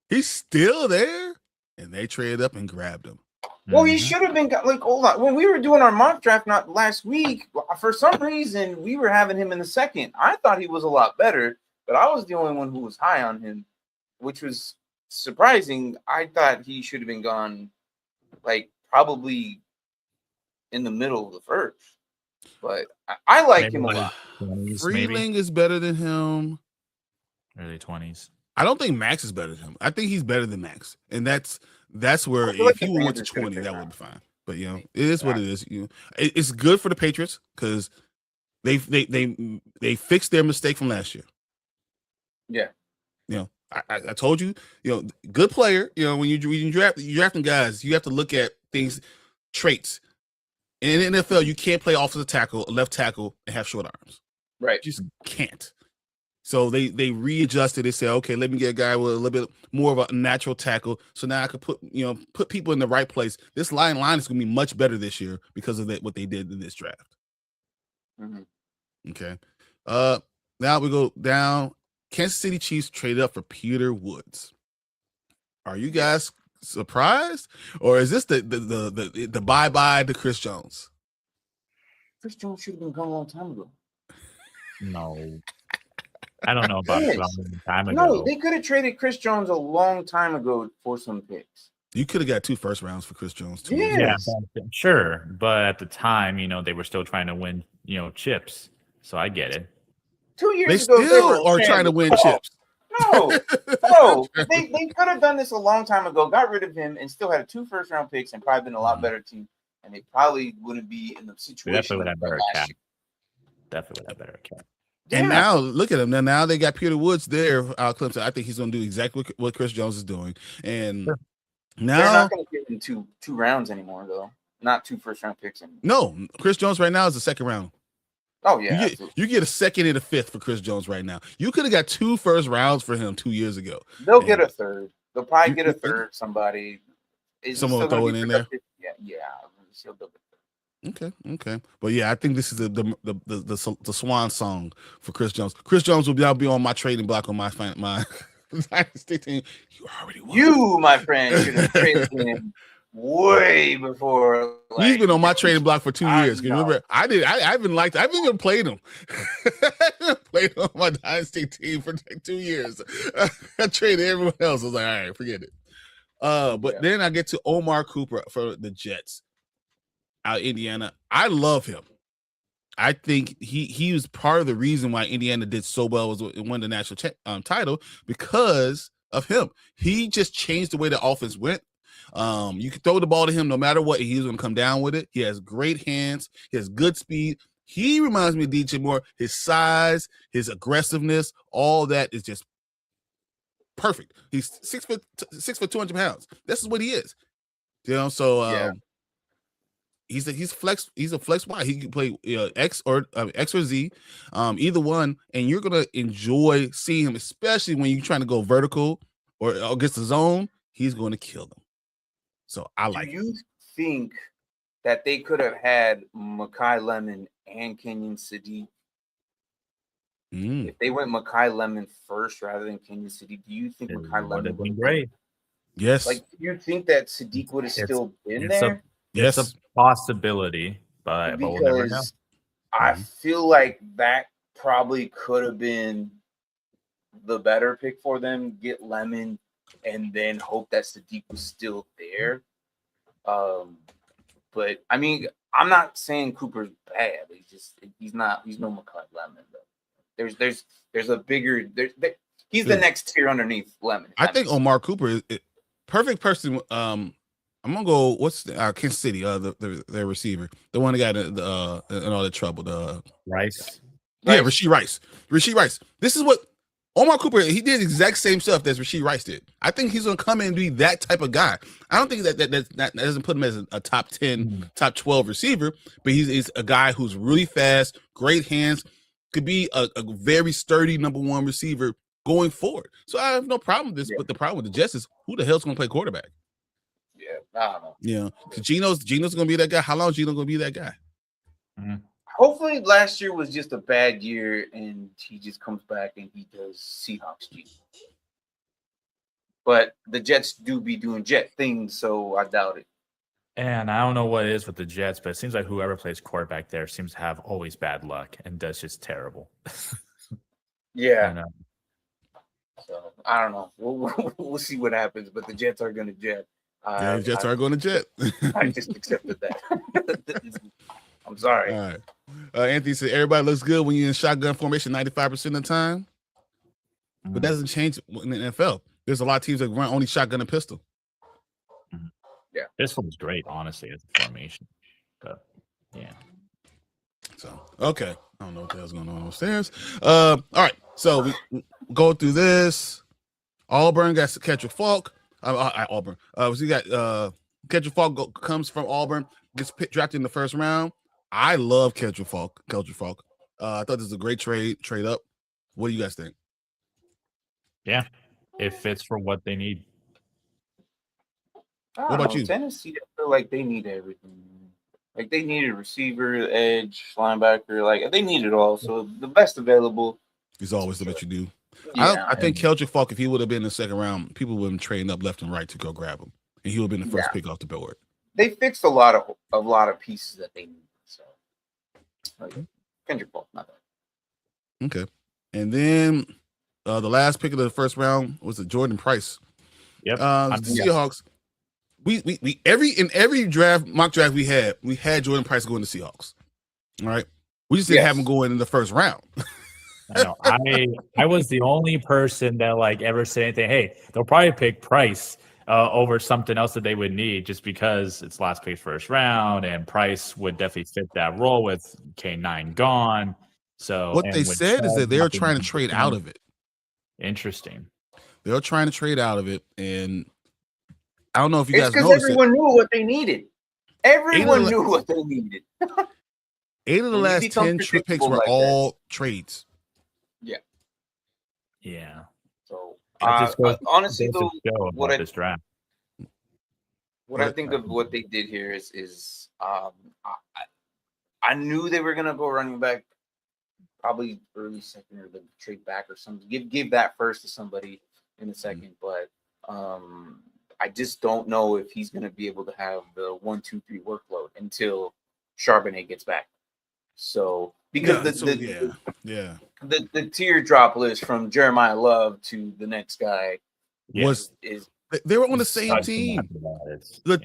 He's still there, and they traded up and grabbed him. Well, he should have been hold on. When we were doing our mock draft not last week, for some reason we were having him in the second. I thought he was a lot better, but I was the only one who was high on him, which was surprising. I thought he should have been gone, probably in the middle of the first. But I like Maybe him a like lot. 20s, Freeling maybe is better than him. early 20s. I don't think Max is better than him. I think he's better than Max, and that's where I feel like if the he went to Panthers could have 20, picked that would him. be fine. But it is what it is. It's good for the Patriots because they fixed their mistake from last year. Yeah. I told you, good player. When you're drafting guys, you have to look at things, traits. In the NFL, you can't play offensive tackle, left tackle, and have short arms. Right. You just can't. So they readjusted. They said, okay, let me get a guy with a little bit more of a natural tackle. So now I could put people in the right place. This line is going to be much better this year because of what they did in this draft. Mm-hmm. Okay. Now we go down. Kansas City Chiefs traded up for Peter Woods. Are you guys surprised, or is this the bye to Chris Jones? Chris Jones should have been gone a long time ago. No. I don't know about a long time ago. No, they could have traded Chris Jones a long time ago for some picks. You could have got 2 first rounds for Chris Jones too. Yes. Yeah, sure. But at the time, they were still trying to win, chips. So I get it. 2 years They ago, still are trying to win chips. No. They could have done this a long time ago, got rid of him, and still had 2 first-round picks and probably been a lot better team. And they probably wouldn't be in the situation. Definitely would have better cap. Definitely would have better cap. And now look at them. Now they got Peter Woods there. Clemson. I think he's going to do exactly what Chris Jones is doing. And now they're not going to give him two rounds anymore, though. Not 2 first-round picks anymore. No, Chris Jones right now is the second round. Oh yeah, you get a second and a fifth for Chris Jones right now. You could have got 2 first rounds for him 2 years ago. They'll get a third. They'll probably get a third. Somebody. Someone will throw it in there. Yeah. Okay. But yeah, I think this is the swan song for Chris Jones. Chris Jones will now be on my trading block on my Dynasty team. You already won. You, my friend, should have traded him way before. He's been on my trading block for 2 years. Remember, I've even played him. Played on my Dynasty team for like 2 years. I traded everyone else. I was like, all right, forget it. Then I get to Omar Cooper for the Jets out of Indiana. I love him. I think he was part of the reason why Indiana did so well was won the national title because of him. He just changed the way the offense went. You can throw the ball to him no matter what, and he's going to come down with it. He has great hands. He has good speed. He reminds me of DJ Moore. His size, his aggressiveness, all that is just perfect. He's 6 foot, 200 pounds. This is what he is. He's a flex. He's a flex Y. He can play X or Z, either one, and you're gonna enjoy seeing him, especially when you're trying to go vertical or against the zone. He's going to kill them. So I like. Do you think that they could have had Mekhi Lemon and Kenyon Sadiq? If they went Mekhi Lemon first rather than Kenyon Sadiq, do you think Mekhi Lemon would have been great? Yes. Like, do you think that Sadiq would have still been there? Yes, it's a possibility, but we'll never know. I feel like that probably could have been the better pick for them. Get Lemon and then hope that Sadiq was still there. But I mean, I'm not saying Cooper's bad. He's no Mekhi Lemon though. There's a bigger he's the next tier underneath Lemon. I think Omar Cooper is perfect person. I'm gonna go. What's Kansas City? Their receiver, the one that got in all the trouble. The Rice. Yeah, Rasheed Rice. Rasheed Rice. This is what Omar Cooper. He did the exact same stuff that Rasheed Rice did. I think he's gonna come in and be that type of guy. I don't think that doesn't put him as a top 10, top 12 receiver, but he's a guy who's really fast, great hands, could be a very sturdy number 1 receiver going forward. So I have no problem with this. But the problem with the Jets is who the hell's gonna play quarterback? Yeah, I don't know. Yeah, because Geno's gonna be that guy. How long is Geno gonna be that guy? Mm-hmm. Hopefully, last year was just a bad year, and he just comes back and he does Seahawks Geno. But the Jets do be doing Jet things, so I doubt it. And I don't know what it is with the Jets, but it seems like whoever plays quarterback there seems to have always bad luck and does just terrible. Yeah. So I don't know. We'll see what happens, but the Jets are going to jet. Yeah, Jets are going to Jet. I just accepted that. I'm sorry. All right. Anthony said everybody looks good when you're in shotgun formation 95% of the time. But that doesn't change in the NFL. There's a lot of teams that run only shotgun and pistol. Yeah. This one's great, honestly, as a formation. But yeah. So okay. I don't know what the hell's going on upstairs. All right. So we go through this. Auburn got Kedrick Falk. Auburn. So you got Kedrick Falk comes from Auburn, gets drafted in the first round. I love Kedrick Falk. I thought this was a great trade up. What do you guys think? Yeah, it fits for what they need. What about you? Tennessee, I feel like they need everything. Like they needed receiver, edge, linebacker. Like they need it all. So the best available is always the best you do. Yeah, I think Kedrick Falk, if he would have been in the second round, people would have been trading up left and right to go grab him, and he would have been the first pick off the board. They fixed a lot of pieces that they need. So like, Kendrick Falk, not bad. Okay, and then the last pick of the first round was Jordan Price. Yep. The Seahawks. We every draft mock draft we had Jordan Price going to Seahawks. All right. We just didn't have him going in the first round. I know. I was the only person that like ever said anything. Hey, they'll probably pick Price over something else that they would need just because it's last pick first round, and Price would definitely fit that role with K9 gone. So what they said is that they're trying to trade out of it. Interesting. They're trying to trade out of it, and I don't know if you guys because noticed everyone knew what they needed. Everyone knew what they needed. 8 of the last 10 picks were all trades. Yeah. Yeah. So honestly, though, what this draft. What I think of what they did here is I knew they were gonna go running back, probably early second or the trade back or something. Give that first to somebody in a second, but I just don't know if he's gonna be able to have the 1, 2, 3 workload until Charbonnet gets back. So because the teardrop list from Jeremiah Love to the next guy they were on the same team. The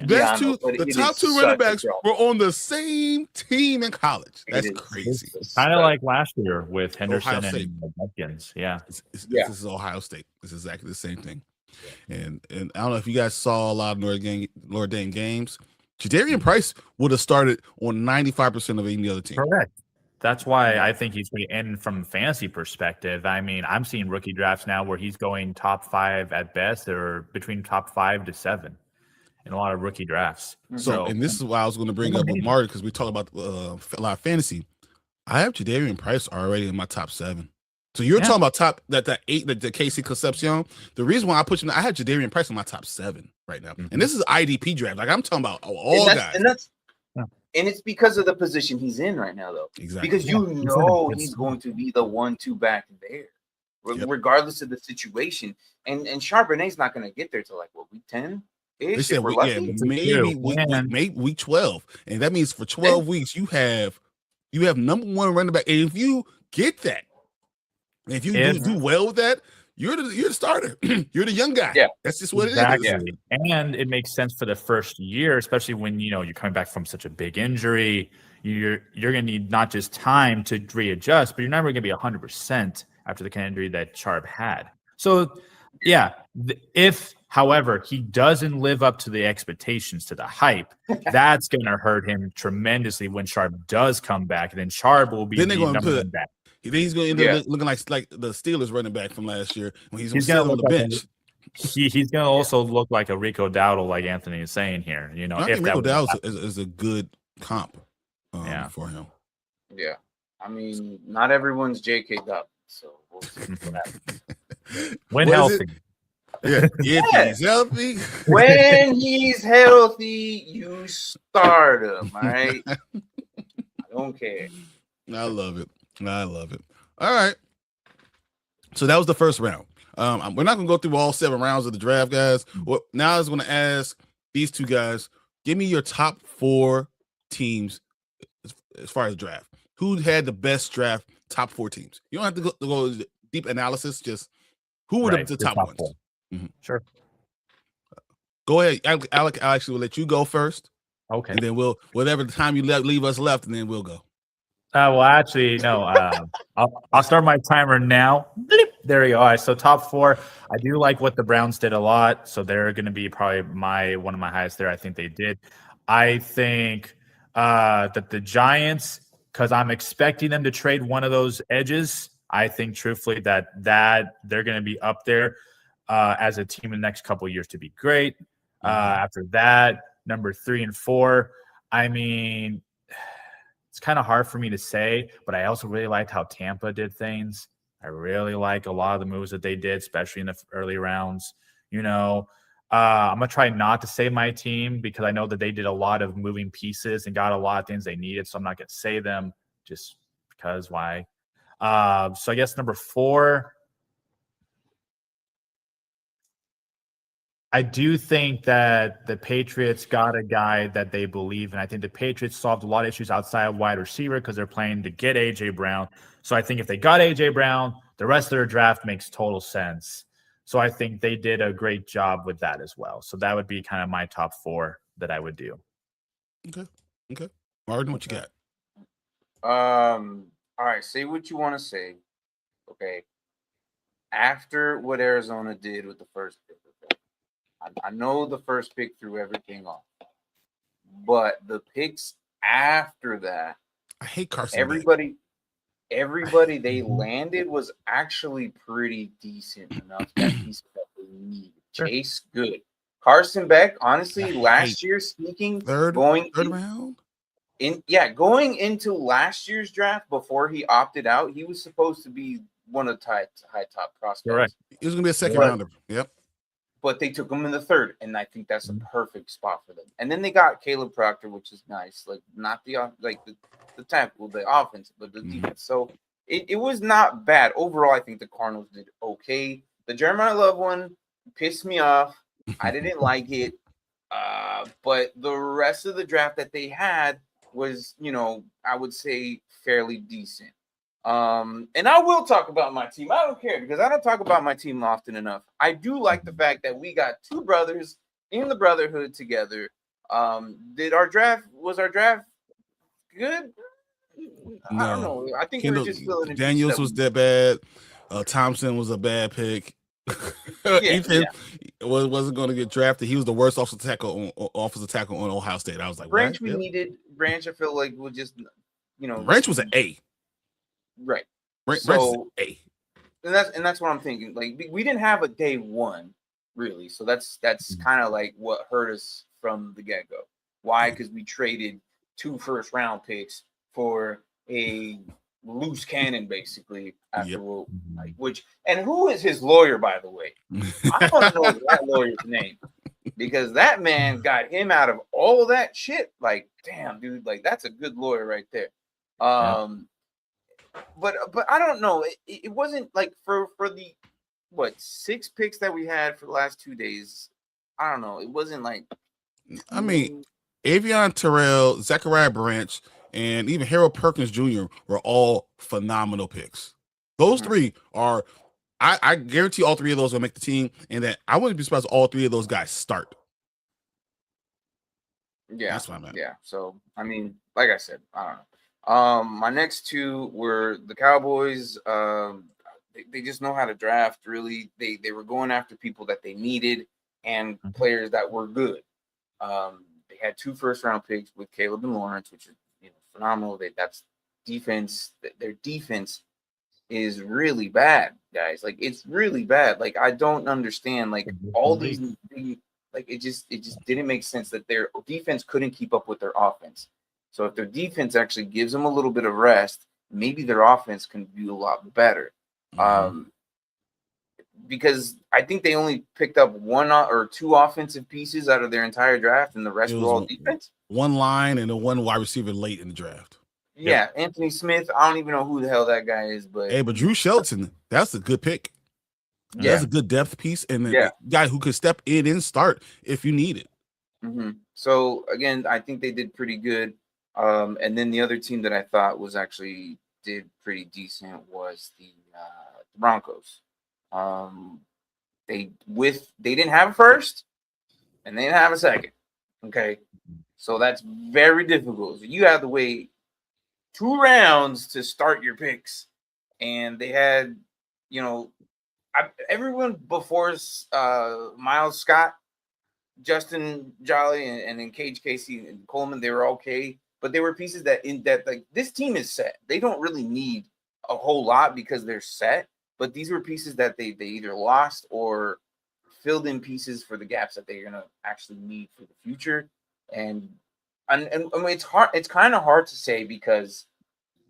top two running backs were on the same team in college. That's crazy. Kind of like last year with Henderson and Hopkins. Yeah. This is Ohio State. This is exactly the same thing. And I don't know if you guys saw a lot of Notre Dame games. Jadarian Price would have started on 95% of any other team. Correct. That's why I think he's going to end from a fantasy perspective. I mean, I'm seeing rookie drafts now where he's going top 5 at best, or between top 5 to 7 in a lot of rookie drafts. So, and this is why I was going to bring up with Marty, because we talk about a lot of fantasy. I have Jadarian Price already in my top 7. So you're talking about top that 8, the Casey Concepcion. The reason why I put I had Jadarian Price in my top 7 right now, and this is IDP draft. Like I'm talking about all guys. And it's because of the position he's in right now, though. Exactly. Because he's going to be the 1-2 back there, regardless of the situation. And Charbonnet's not going to get there till like week 10. They said maybe week 12, and that means for 12 weeks you have number 1 running back. And if you get that, if you do well with that, you're the starter. You're the young guy. Yeah, that's just what it is. And it makes sense for the first year, especially when you're coming back from such a big injury. You're going to need not just time to readjust, but you're never going to be 100% after the kind of injury that Charb had. So, if, however, he doesn't live up to the expectations, to the hype, that's going to hurt him tremendously when Charb does come back. And then Charb will be the number 1 back. He's going to end up looking like the Steelers running back from last year when he's going to sit on the bench. He's going to also look like a Rico Dowdle, like Anthony is saying here. I think Rico Dowdle is a good comp for him. Yeah. I mean, not everyone's J.K. Dobbins, so we'll see what happens. When healthy. If he's healthy. When he's healthy, you start him, all right? I don't care. I love it. All right. So that was the first round. We're not going to go through all 7 rounds of the draft, guys. Now I was going to ask these two guys, give me your top 4 teams as far as draft. Who had the best draft, top 4 teams? You don't have to go deep analysis, just who were the top ones? Mm-hmm. Sure. Go ahead, Alec. I actually will let you go first, Okay. and then we'll whatever the time you leave us left, and then we'll go. Well, actually, no. I'll start my timer now. Bleep. There we go. All right. So top 4, I do like what the Browns did a lot. So they're going to be probably one of my highest there. I think they did. I think that the Giants, because I'm expecting them to trade one of those edges. I think truthfully that they're going to be up there as a team in the next couple of years to be great. After that, number 3 and 4. I mean, it's kind of hard for me to say, but I also really liked how Tampa did things. I really like a lot of the moves that they did, especially in the early rounds. I'm going to try not to say my team because I know that they did a lot of moving pieces and got a lot of things they needed. So I'm not going to say them just because why. So I guess number 4, I do think that the Patriots got a guy that they believe in. I think the Patriots solved a lot of issues outside of wide receiver because they're playing to get A.J. Brown. So I think if they got A.J. Brown, the rest of their draft makes total sense. So I think they did a great job with that as well. So that would be kind of my top 4 that I would do. Okay. Martin, what you got? All right, say what you want to say. Okay. After what Arizona did with the first pick, I know the first pick threw everything off, but the picks after that, I hate Carson. Everybody they landed was actually pretty decent enough that he's what they needed. Sure. Chase good. Carson Beck, honestly, last year speaking, third round. Going into last year's draft before he opted out, he was supposed to be one of the high top prospects. Correct. He was gonna be a second rounder. Yep. But they took him in the 3rd, and I think that's a perfect spot for them. And then they got Caleb Proctor, which is nice. Like not the tackle, the offense, but the defense. So it was not bad overall. I think the Cardinals did okay. The Jeremiah Love one pissed me off. I didn't like it. But the rest of the draft that they had was, I would say fairly decent. And I will talk about my team. I don't care because I don't talk about my team often enough. I do like the fact that we got 2 brothers in the brotherhood together. Was our draft good? No. I don't know. I think we're just filling in. Daniels was that bad. Thompson was a bad pick. Ethan wasn't going to get drafted. He was the worst offensive tackle on Ohio State. I was like, Branch, we needed Branch. I feel like was just, Branch was an A. Right. Branch was an A. And that's what I'm thinking. Like we didn't have a day 1, really. So that's kind of like what hurt us from the get-go. Why? Because we traded 2 first-round picks for a loose cannon, basically. After who is his lawyer, by the way? I want to know that lawyer's name because that man got him out of all that shit. Like, damn, dude, like that's a good lawyer right there. But I don't know. It wasn't like for the 6 picks that we had for the last 2 days. I don't know. It wasn't like. I mean, Avion Terrell, Zachariah Branch, and even Harold Perkins Jr. were all phenomenal picks. Those 3 are. I guarantee all 3 of those will make the team, and that I wouldn't be surprised if all 3 of those guys start. Yeah, that's what I meant. Yeah. So I mean, like I said, I don't know. My next 2 were the Cowboys. They just know how to draft. Really, they were going after people that they needed and players that were good. They had 2 first-round picks with Caleb and Lawrence, which is phenomenal. That's defense. Their defense is really bad, guys. Like it's really bad. Like I don't understand. Like all these, like it just didn't make sense that their defense couldn't keep up with their offense. So if their defense actually gives them a little bit of rest, maybe their offense can do a lot better. Because I think they only picked up 1 or 2 offensive pieces out of their entire draft, and the rest were all defense. 1 line and 1 wide receiver late in the draft. Yeah, Anthony Smith. I don't even know who the hell that guy is, but Drew Shelton, that's a good pick. Yeah, that's a good depth piece, and a guy who could step in and start if you need it. So again, I think they did pretty good. And then the other team that I thought was actually did pretty decent was the Broncos. They didn't have a first, and they didn't have a second. Okay, so that's very difficult. So you have to wait 2 rounds to start your picks, and they had, everyone before Miles Scott, Justin Jolly, and then Cage Casey and Coleman, they were okay, but they were pieces that like this team is set. They don't really need a whole lot because they're set, but these were pieces that they either lost or filled in pieces for the gaps that they're gonna actually need for the future. And I mean, it's hard. It's kind of hard to say because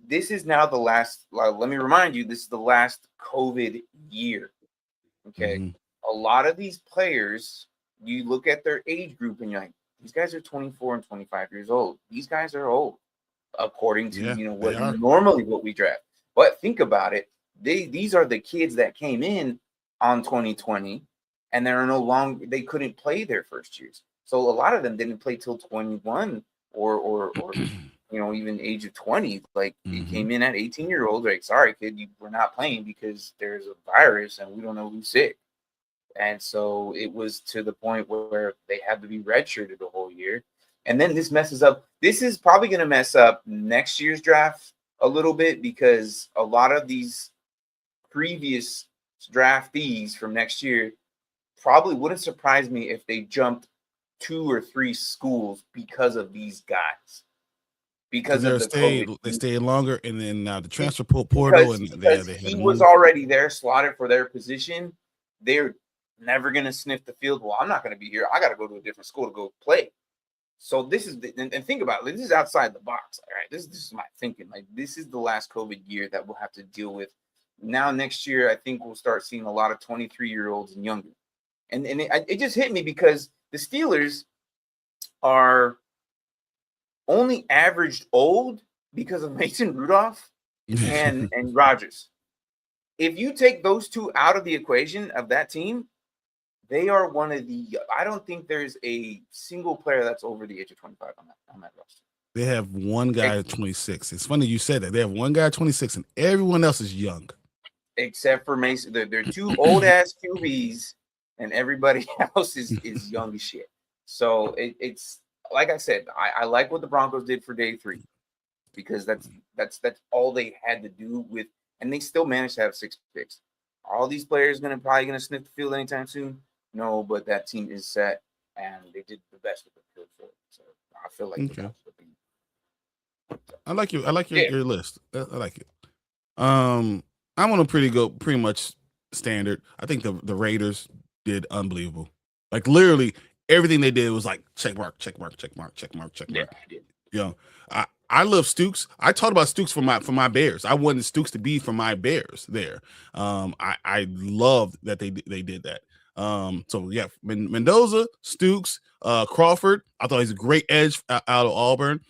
this is now the last. Let me remind you, this is the last COVID year. Okay, a lot of these players, you look at their age group and you're like, these guys are 24 and 25 years old. These guys are old, according to what we draft. But think about it. These are the kids that came in on 2020, and they're no longer. They couldn't play their first years. So a lot of them didn't play till 21 or even age of 20. Like you came in at 18-year-old, like, sorry, kid, we're not playing because there's a virus and we don't know who's sick. And so it was to the point where they had to be redshirted the whole year. And then this messes up. This is probably going to mess up next year's draft a little bit because a lot of these previous draftees from next year probably wouldn't surprise me if they jumped 2 or 3 schools because of these guys. Because of they stayed longer, and then now the transfer portal, because he was already there, slotted for their position. They're never going to sniff the field. Well, I'm not going to be here. I got to go to a different school to go play. So this is and think about it. This is outside the box. All right, this is my thinking. Like this is the last COVID year that we'll have to deal with. Now next year, I think we'll start seeing a lot of 23-year-olds and younger. And it just hit me because the Steelers are only averaged old because of Mason Rudolph and Rodgers. If you take those 2 out of the equation of that team, they are one of the. I don't think there's a single player that's over the age of 25 on that roster. They have one guy at 26. It's funny you said that. They have one guy at 26, and everyone else is young, except for Mason. They're 2 old ass QBs, and everybody else is young as shit. So it's like I said. I like what the Broncos did for day 3 because that's all they had to do with, and they still managed to have 6 picks. All these players probably gonna sniff the field anytime soon. No, but that team is set, and they did the best that they could for it. So I feel like I like your list. I like it. I'm gonna pretty much standard. I think the Raiders did unbelievable. Like literally everything they did was like check mark. Yeah. I love Stooks. I talked about Stooks for my Bears. I wanted Stooks to be for my Bears there. I loved that they did that. So yeah, Mendoza, Stooks, Crawford. I thought he's a great edge out of Auburn.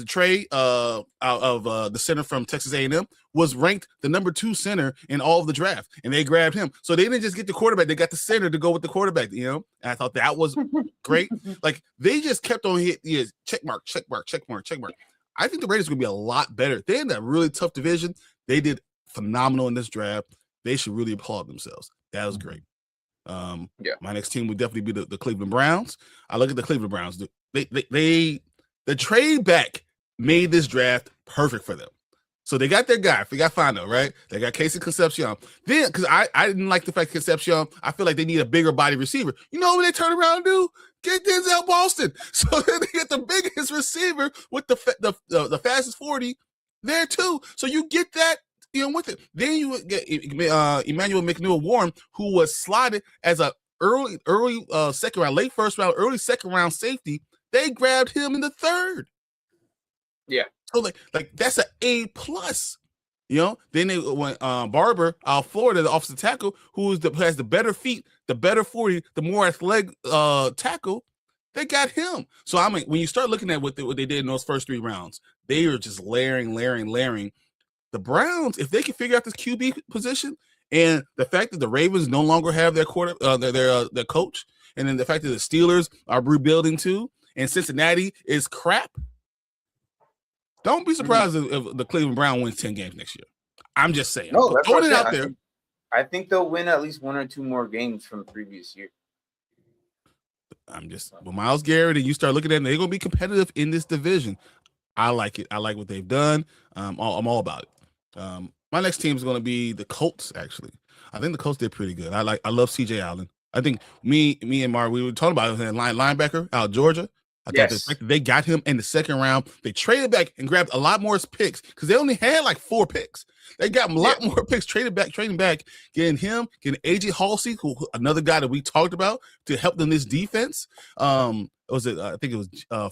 Trey out of the center from Texas A&M was ranked the number 2 center in all of the draft, and they grabbed him. So they didn't just get the quarterback; they got the center to go with the quarterback. And I thought that was great. Like they just kept on hitting check mark. I think the Raiders are going to be a lot better. They're in that really tough division. They did phenomenal in this draft. They should really applaud themselves. That was great. My next team would definitely be the Cleveland Browns. I look at the Cleveland Browns. The trade back made this draft perfect for them. So they got their guy. They got Fondo, right? They got Casey Concepcion. Then, because I didn't like the fact Concepcion, I feel like they need a bigger body receiver. You know what they turn around and do? Get Denzel Boston. So then they get the biggest receiver with the fastest 40 there too. So you get that, with it. Then you get Emmanuel McNeil-Warren, who was slotted as a early second round, late first round, early second round safety. They grabbed him in the 3rd. Yeah. So like that's an A+. Then they went Barber out of Florida, the offensive tackle, who has the better feet, the better 40, the more athletic tackle. They got him. So I mean, when you start looking at what they did in those first 3 rounds, they are just layering. The Browns, if they can figure out this QB position, and the fact that the Ravens no longer have their their coach, and then the fact that the Steelers are rebuilding too, and Cincinnati is crap. Don't be surprised if the Cleveland Browns wins 10 games next year. I'm just saying. No, that's throwing it out there. I think they'll win at least 1 or 2 more games from the previous year. I'm just with Myles Garrett, and you start looking at them, they're gonna be competitive in this division. I like it. I like what they've done. I'm all about it. My next team is gonna be the Colts. Actually, I think the Colts did pretty good. I love C.J. Allen. I think me and Mark, we were talking about him, linebacker out of Georgia. I thought the fact that they got him in the second round, they traded back and grabbed a lot more picks because they only had like 4 picks. They got a lot more picks, trading back, getting him, getting A.J. Halsey, who another guy that we talked about to help them this defense. I think it was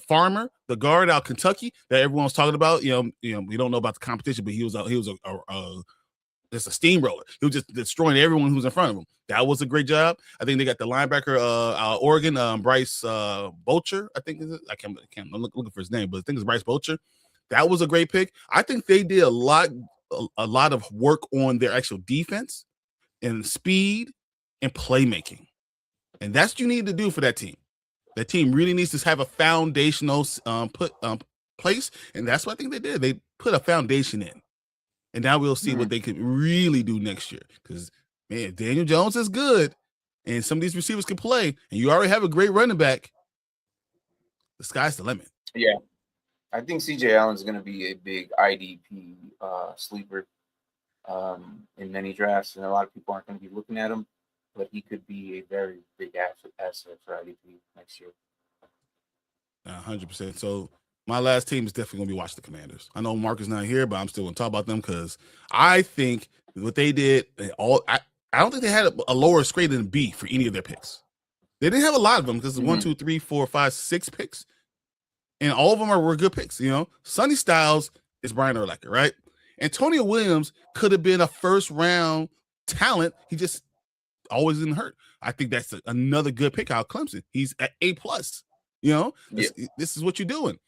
Farmer, the guard out of Kentucky that everyone was talking about. You know, we don't know about the competition, but he was just a steamroller. He was just destroying everyone who was in front of him. That was a great job. I think they got the linebacker out of Oregon, Bryce Boucher. I think is it. I can't. I'm looking for his name, but I think it's Bryce Boucher. That was a great pick. I think they did a lot of work on their actual defense and speed and playmaking, and that's what you need to do for that team. That team really needs to have a foundational place, and that's what I think they did. They put a foundation in. And now we'll see what they can really do next year. Because, man, Daniel Jones is good, and some of these receivers can play, and you already have a great running back, the sky's the limit. Yeah. I think C.J. Allen's going to be a big IDP sleeper in many drafts, and a lot of people aren't going to be looking at him, but he could be a very big asset for IDP next year. 100%. So, my last team is definitely going to be Washington Commanders. I know Mark is not here, but I'm still going to talk about them because I think what they did, I don't think they had a lower grade than B for any of their picks. They didn't have a lot of them because it's 1, 2, 3, 4, 5, 6 picks. And all of them were good picks, you know. Sonny Styles is Brian Urlacher, right? Antonio Williams could have been a first-round talent. He just always didn't hurt. I think that's another good pick out of Clemson. He's at A+. You know, this is what you're doing.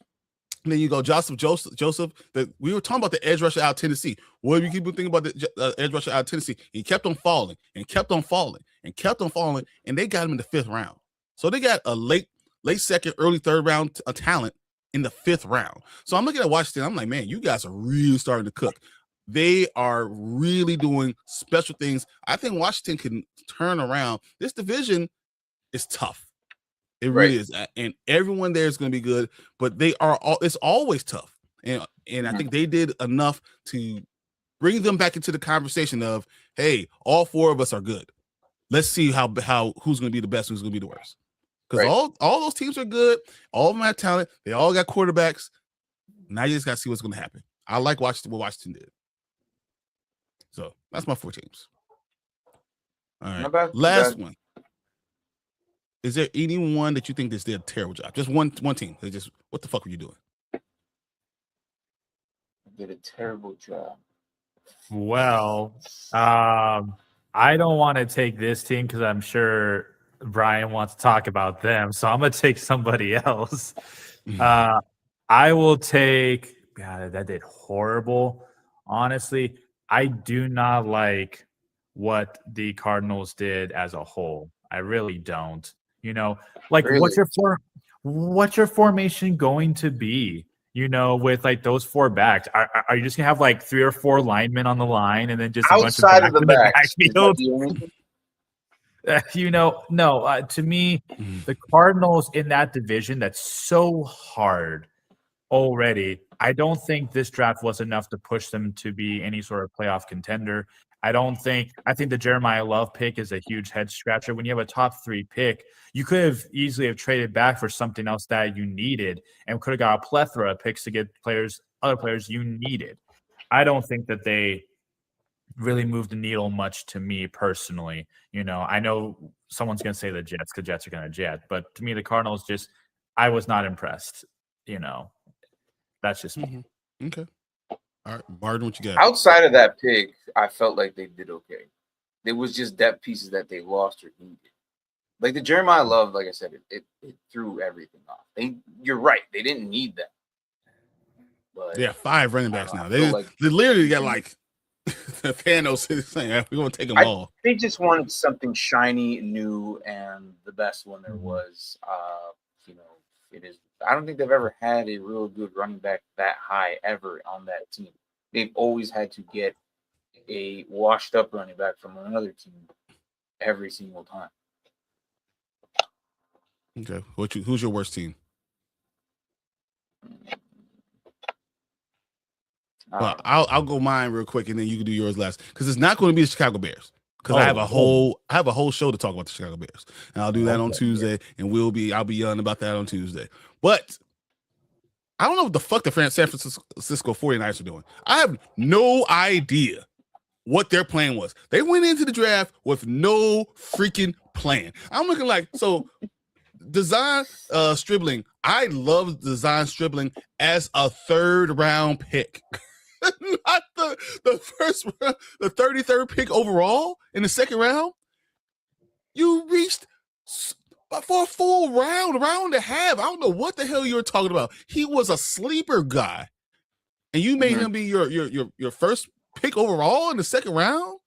And then you go Joseph. That we were talking about the edge rusher out of Tennessee. What do you keep thinking about the edge rusher out of Tennessee? He kept on falling and kept on falling and kept on falling, and they got him in the 5th round. So they got a late second, early 3rd round talent in the 5th round. So I'm looking at Washington. I'm like, man, you guys are really starting to cook. They are really doing special things. I think Washington can turn around. This division is tough. It really is, and everyone there is going to be good, but it's always tough, and I think they did enough to bring them back into the conversation of, hey, all 4 of us are good. Let's see how who's going to be the best, who's going to be the worst, because all those teams are good, all of them have talent, they all got quarterbacks. Now you just got to see what's going to happen. I like what Washington did, so that's my 4 teams. All right, last one. Is there anyone that you think did a terrible job? Just one team. They just, what the fuck were you doing? Did a terrible job. Well, I don't want to take this team because I'm sure Brian wants to talk about them. So I'm going to take somebody else. I will take, God, that did horrible. Honestly, I do not like what the Cardinals did as a whole. I really don't. You know, like what's your formation going to be? You know, with like those 4 backs, are you just gonna have like 3 or 4 linemen on the line and then just outside a bunch of backs in the backfield? You know, no. To me, the Cardinals in that division, that's so hard already. I don't think this draft was enough to push them to be any sort of playoff contender. I think the Jeremiah Love pick is a huge head scratcher. When you have a top 3 pick, you could have easily have traded back for something else that you needed and could have got a plethora of picks to get other players you needed. I don't think that they really moved the needle much to me personally. You know, I know someone's going to say the Jets because Jets are going to jet, but to me, the Cardinals I was not impressed. You know, that's just me. Okay. All right, Barden, what you got? Outside of that pick, I felt like they did okay. There was just depth pieces that they lost or needed. Like the Jeremiah Love, like I said, it threw everything off. You're right, they didn't need that. But they have 5 running backs now. They literally got like Thanos saying, "We're gonna take them all." They just wanted something shiny, new, and the best one there was. You know, it is. I don't think they've ever had a real good running back that high ever on that team. They've always had to get a washed up running back from another team every single time. Okay. Who's your worst team? Well, I'll go mine real quick, and then you can do yours last, because it's not going to be the Chicago Bears. Because I have a whole show to talk about the Chicago Bears, and I'll do that on Tuesday, and I'll be yelling about that on Tuesday. But I don't know what the fuck the San Francisco 49ers are doing. I have no idea what their plan was. They went into the draft with no freaking plan. I'm looking like, so Design Stribling. I love Design Stribling as a 3rd round pick. Not the first round, the 33rd pick overall in the 2nd round. You reached for a full round and a half. I don't know what the hell you were talking about. He was a sleeper guy, and you made him be your first pick overall in the 2nd round.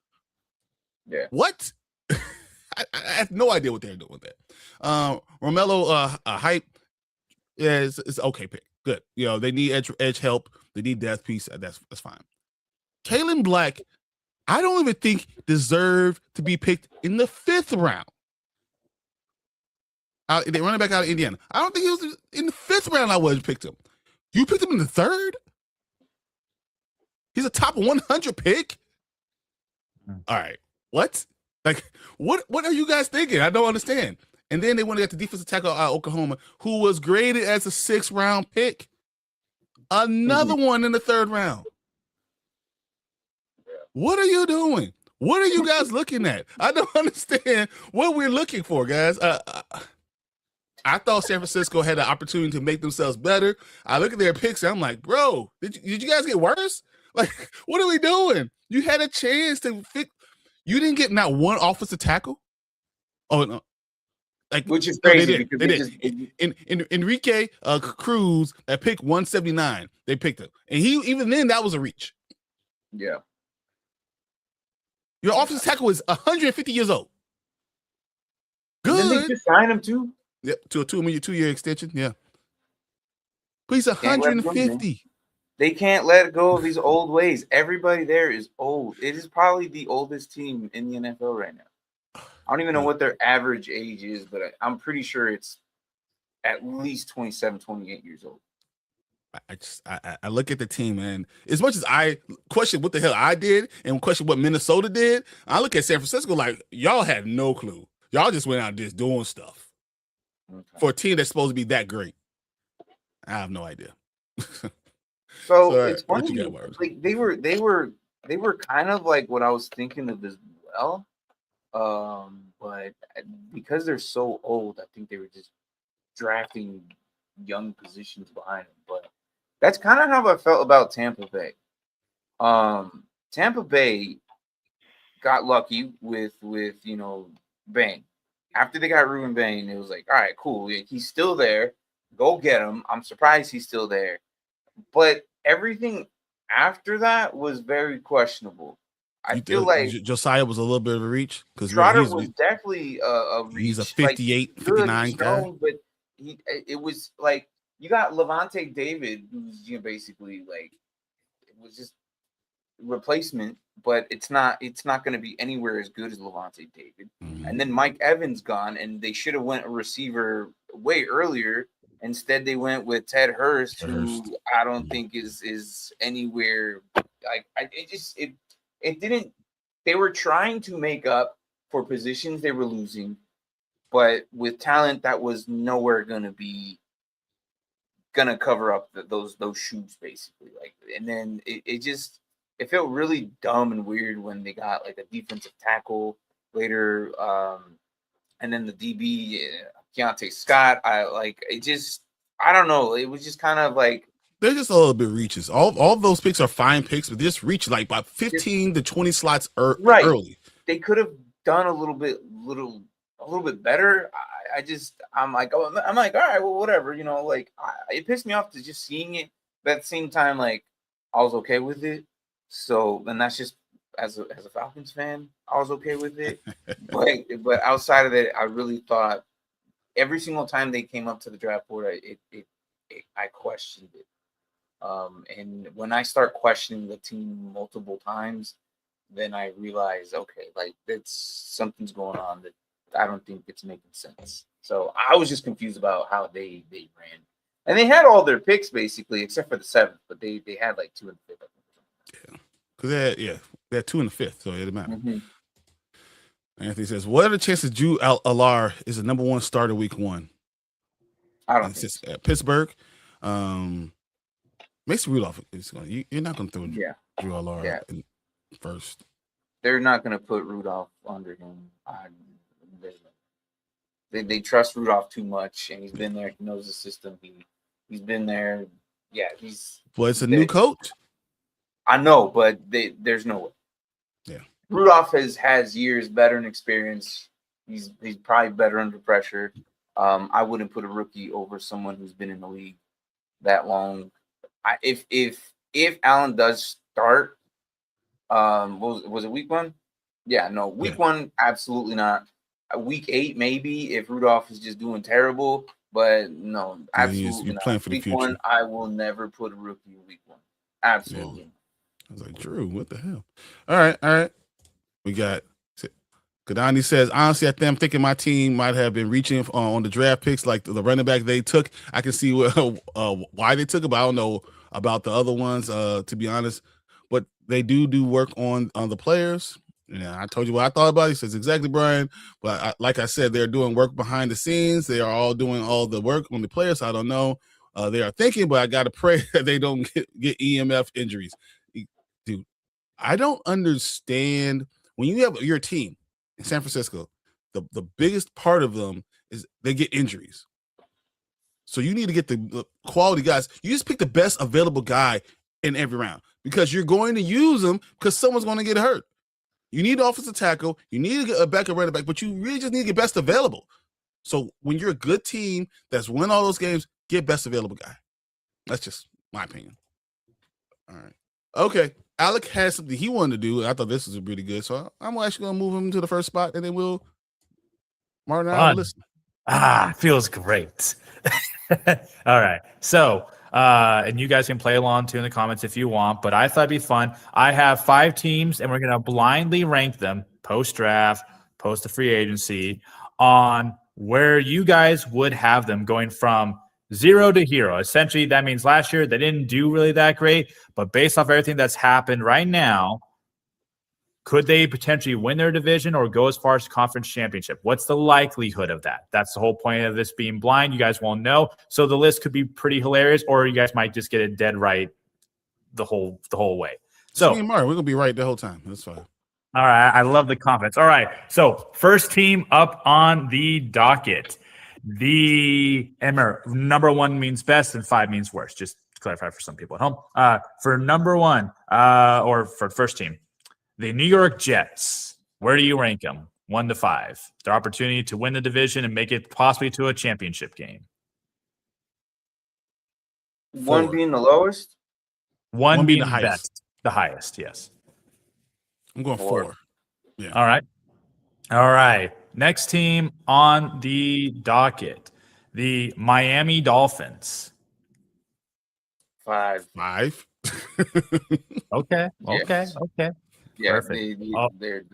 Yeah. What? I have no idea what they're doing with that. Romello hype. Yeah, it's okay pick. Good. You know, they need edge help. They need death piece. That's fine. Kalen Black, I don't even think deserved to be picked in the 5th round. They running back out of Indiana. I don't think he was in the 5th round. I would have picked him. You picked him in the 3rd? He's a top 100 pick? All right. What? Like, what are you guys thinking? I don't understand. And then they want to get the defensive tackle out of Oklahoma, who was graded as a 6th round pick. Another one in the 3rd round. What are you doing? What are you guys looking at? I don't understand what we're looking for, guys. I thought San Francisco had an opportunity to make themselves better. I look at their picks and I'm like, bro, did you guys get worse? Like, what are we doing? You had a chance to fix. You didn't get not one offensive tackle. Oh no, like, which is crazy. They did. Enrique Cruz at pick 179, they picked him, and even then that was a reach. Yeah. Your offensive tackle is 150 years old. Good. Didn't they just sign him too? Yep, to a 2-year extension. Yeah. But he's 150. They can't let go of these old ways. Everybody there is old. It is probably the oldest team in the NFL right now. I don't even know what their average age is, but I'm pretty sure it's at least 27, 28 years old. I look at the team, and as much as I question what the hell I did and question what Minnesota did, I look at San Francisco like, y'all had no clue. Y'all just went out just doing stuff for a team that's supposed to be that great. I have no idea. So it's funny, like they were kind of like what I was thinking of as well. But because they're so old, I think they were just drafting young positions behind them. But that's kind of how I felt about Tampa Bay. Tampa Bay got lucky with Bain. After they got Ruben Bain, it was like, all right, cool. He's still there. Go get him. I'm surprised he's still there. But everything after that was very questionable. I feel like Josiah was a little bit of a reach, because Trotter was definitely a reach. He's a 58, like, 59 guy. But it was like you got Levante David, who's basically like, it was just replacement, but it's not going to be anywhere as good as Levante David. Mm-hmm. And then Mike Evans gone, and they should have went a receiver way earlier. Instead, they went with Ted Hurst, who I don't think is anywhere. Like, it didn't. They were trying to make up for positions they were losing, but with talent that was nowhere gonna cover up those shoes, basically. Like, and then it felt really dumb and weird when they got like a defensive tackle later, and then the DB. Keontae Scott, I don't know. It was just kind of like they're just a little bit reaches. All those picks are fine picks, but just reach like by 15 to 20 slots early. They could have done a little bit better. I'm like, all right, well, whatever. It pissed me off to just seeing it. But at the same time, like, I was okay with it. So, and that's just as a Falcons fan, I was okay with it. but outside of that, I really thought. Every single time they came up to the draft board, I questioned it. And when I start questioning the team multiple times, then I realize, okay, like something's going on. That I don't think it's making sense. So I was just confused about how they ran. And they had all their picks basically, except for the 7th, but they had like 2 and 5th. Yeah, because they had 2 in the 5th, so it didn't matter. Mm-hmm. Anthony says, "What are the chances Drew Alar is the number 1 starter week 1?" I don't think so. At Pittsburgh. Mason Rudolph is going. You're not going to throw Drew Alar in first. They're not going to put Rudolph under him. They trust Rudolph too much, and he's been there. He knows the system. He's been there. Yeah, Well, it's a new coach. I know, but there's no way. Yeah, Rudolph has years veteran experience. He's probably better under pressure. I wouldn't put a rookie over someone who's been in the league that long. If Allen does start, was it week 1? Yeah, no, week 1, absolutely not. Week 8, maybe if Rudolph is just doing terrible, but no, absolutely you're not. playing for the Week future. 1, I will never put a rookie in week 1. Absolutely. Yeah. I was like, Drew, what the hell? All right. We got Kadani says, honestly, I'm thinking my team might have been reaching on the draft picks, like the running back they took. I can see why they took it, but I don't know about the other ones, to be honest. But they do work on the players. Yeah, I told you what I thought about it. He says, exactly, Brian. But like I said, they're doing work behind the scenes. They are all doing all the work on the players. I don't know. They are thinking, but I got to pray that they don't get EMF injuries. Dude, I don't understand. When you have your team in San Francisco, the biggest part of them is they get injuries. So you need to get the quality guys. You just pick the best available guy in every round because you're going to use them because someone's going to get hurt. You need an offensive tackle. You need a backup running back, but you really just need to get best available. So when you're a good team that's winning all those games, get best available guy. That's just my opinion. All right. Okay. Alec has something he wanted to do. I thought this was pretty good. So I'm actually going to move him to the first spot, and then Martin and I will listen. Feels great. All right. So, and you guys can play along too in the comments if you want, but I thought it'd be fun. I have 5 teams, and we're going to blindly rank them post-draft, post the free agency on where you guys would have them going from 0 to hero. Essentially, that means last year they didn't do really that great, but based off everything that's happened right now, could they potentially win their division or go as far as conference championship? What's the likelihood of that? That's the whole point of this being blind. You guys won't know. So the list could be pretty hilarious, or you guys might just get it dead right the whole way. So Streamyard, we're gonna be right the whole time. That's fine. All right. I love the confidence. All right. So first team up on the docket. Number 1 means best and 5 means worst. Just to clarify for some people at home. For number 1, or for first team, the New York Jets. Where do you rank them? 1 to 5. Their opportunity to win the division and make it possibly to a championship game. 1 being the lowest. 1 being the highest. best. The highest, yes. I'm going 4. Yeah. All right. Next team on the docket, the Miami Dolphins. 5. Okay. Yeah, perfect. they're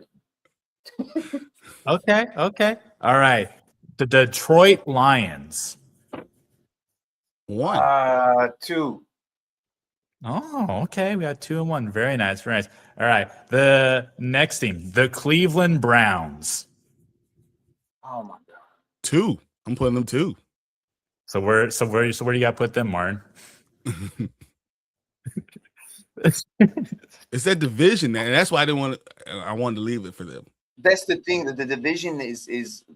Okay. All right. The Detroit Lions. 1. 2. Oh, okay. We got 2 and 1. Very nice. All right. The next team, the Cleveland Browns. Oh my god. 2. I'm putting them 2. So where do you got to put them, Martin? It's that division, and that's why I wanted to leave it for them. That's the thing, that the division is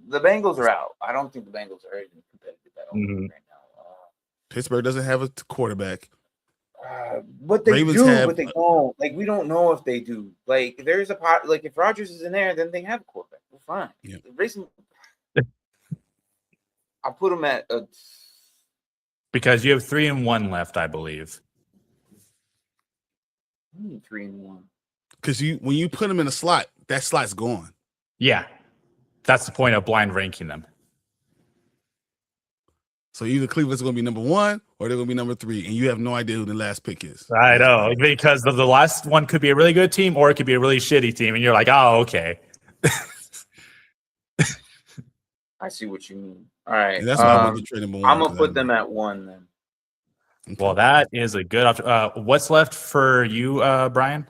the Bengals are out. I don't think the Bengals are even competitive at all right now. Pittsburgh doesn't have a quarterback. But they Ravens do, but they don't. Like, we don't know if they do. Like, there's a pot. Like, if Rodgers is in there, then they have a quarterback. We're fine. Yeah. I'll put them at because you have 3 and 1 left, I believe. 3 and 1. Because when you put them in a slot, that slot's gone. Yeah, that's the point of blind ranking them. So either Cleveland's going to be number 1 or they're going to be number 3, and you have no idea who the last pick is. I know, because the last one could be a really good team or it could be a really shitty team, and you're like, oh, okay. I see what you mean. All right. And that's why I went to trade number 1. I'm gonna put them at 1 then. Okay. Well, that is a good option. What's left for you, Brian?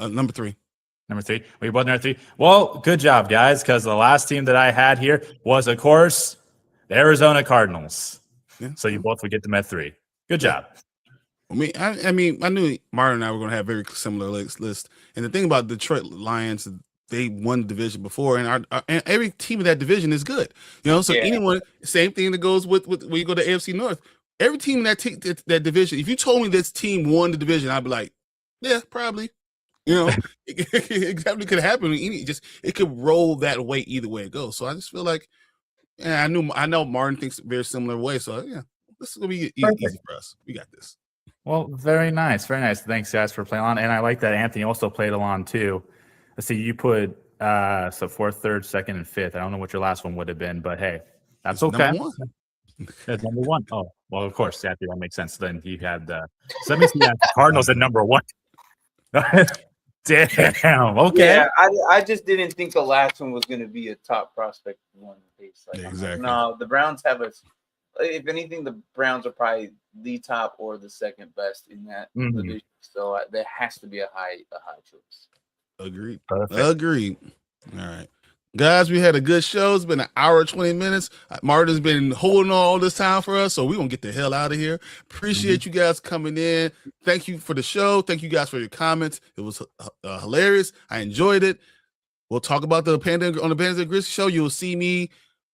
Number 3. Number 3. We're both number 3. Well, good job, guys, because the last team that I had here was, of course, the Arizona Cardinals. Yeah. So you both would get them at 3. Good job. I mean, I knew Martin and I were going to have very similar list. And the thing about Detroit Lions, they won the division before, and and every team in that division is good. You know, so anyone, same thing that goes with when you go to AFC North. Every team in that division, if you told me this team won the division, I'd be like, yeah, probably. You know, it definitely could happen. It could roll that way either way it goes. So I just feel like, I know Martin thinks a very similar way. So yeah, this is gonna be easy for us. We got this. Well, very nice, very nice. Thanks, guys, for playing on. And I like that Anthony also played along too. Let's see, you put so 4th, 3rd, 2nd, and 5th. I don't know what your last one would have been, but hey, that's okay. Number 1. That's number 1. Oh, well, of course, that makes sense. Then you had so let me see that Cardinals at number 1. Damn. Okay. Yeah, I just didn't think the last one was going to be a top prospect one base. Like, exactly. No, the Browns have if anything, the Browns are probably the top or the second best in that division. So there has to be a high choice. Agreed. Perfect. Agreed. All right. Guys, we had a good show. It's been an hour 20 minutes. Martin's been holding on all this time for us, so we're going to get the hell out of here. Appreciate you guys coming in. Thank you for the show. Thank you guys for your comments. It was hilarious. I enjoyed it. We'll talk about the Panda on the Panda Grizzly show. You'll see me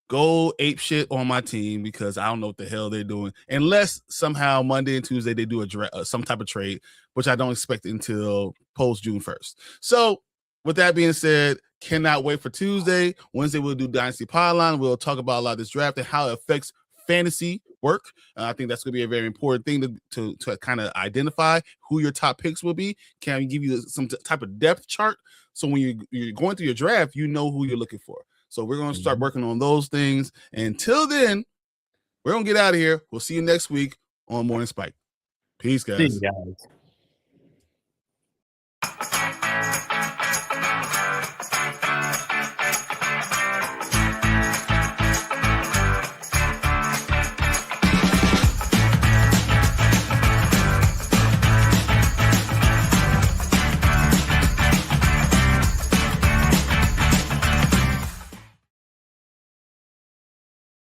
go ape shit on my team because I don't know what the hell they're doing. Unless somehow Monday and Tuesday they do some type of trade, which I don't expect until post June 1st. So with that being said, cannot wait for Tuesday. Wednesday, we'll do Dynasty Pylon. We'll talk about a lot of this draft and how it affects fantasy work. I think that's going to be a very important thing to kind of identify who your top picks will be. Can we give you some type of depth chart so when you're going through your draft, you know who you're looking for. So we're going to start working on those things. Until then, we're going to get out of here. We'll see you next week on Morning Spike. Peace, guys. See you guys.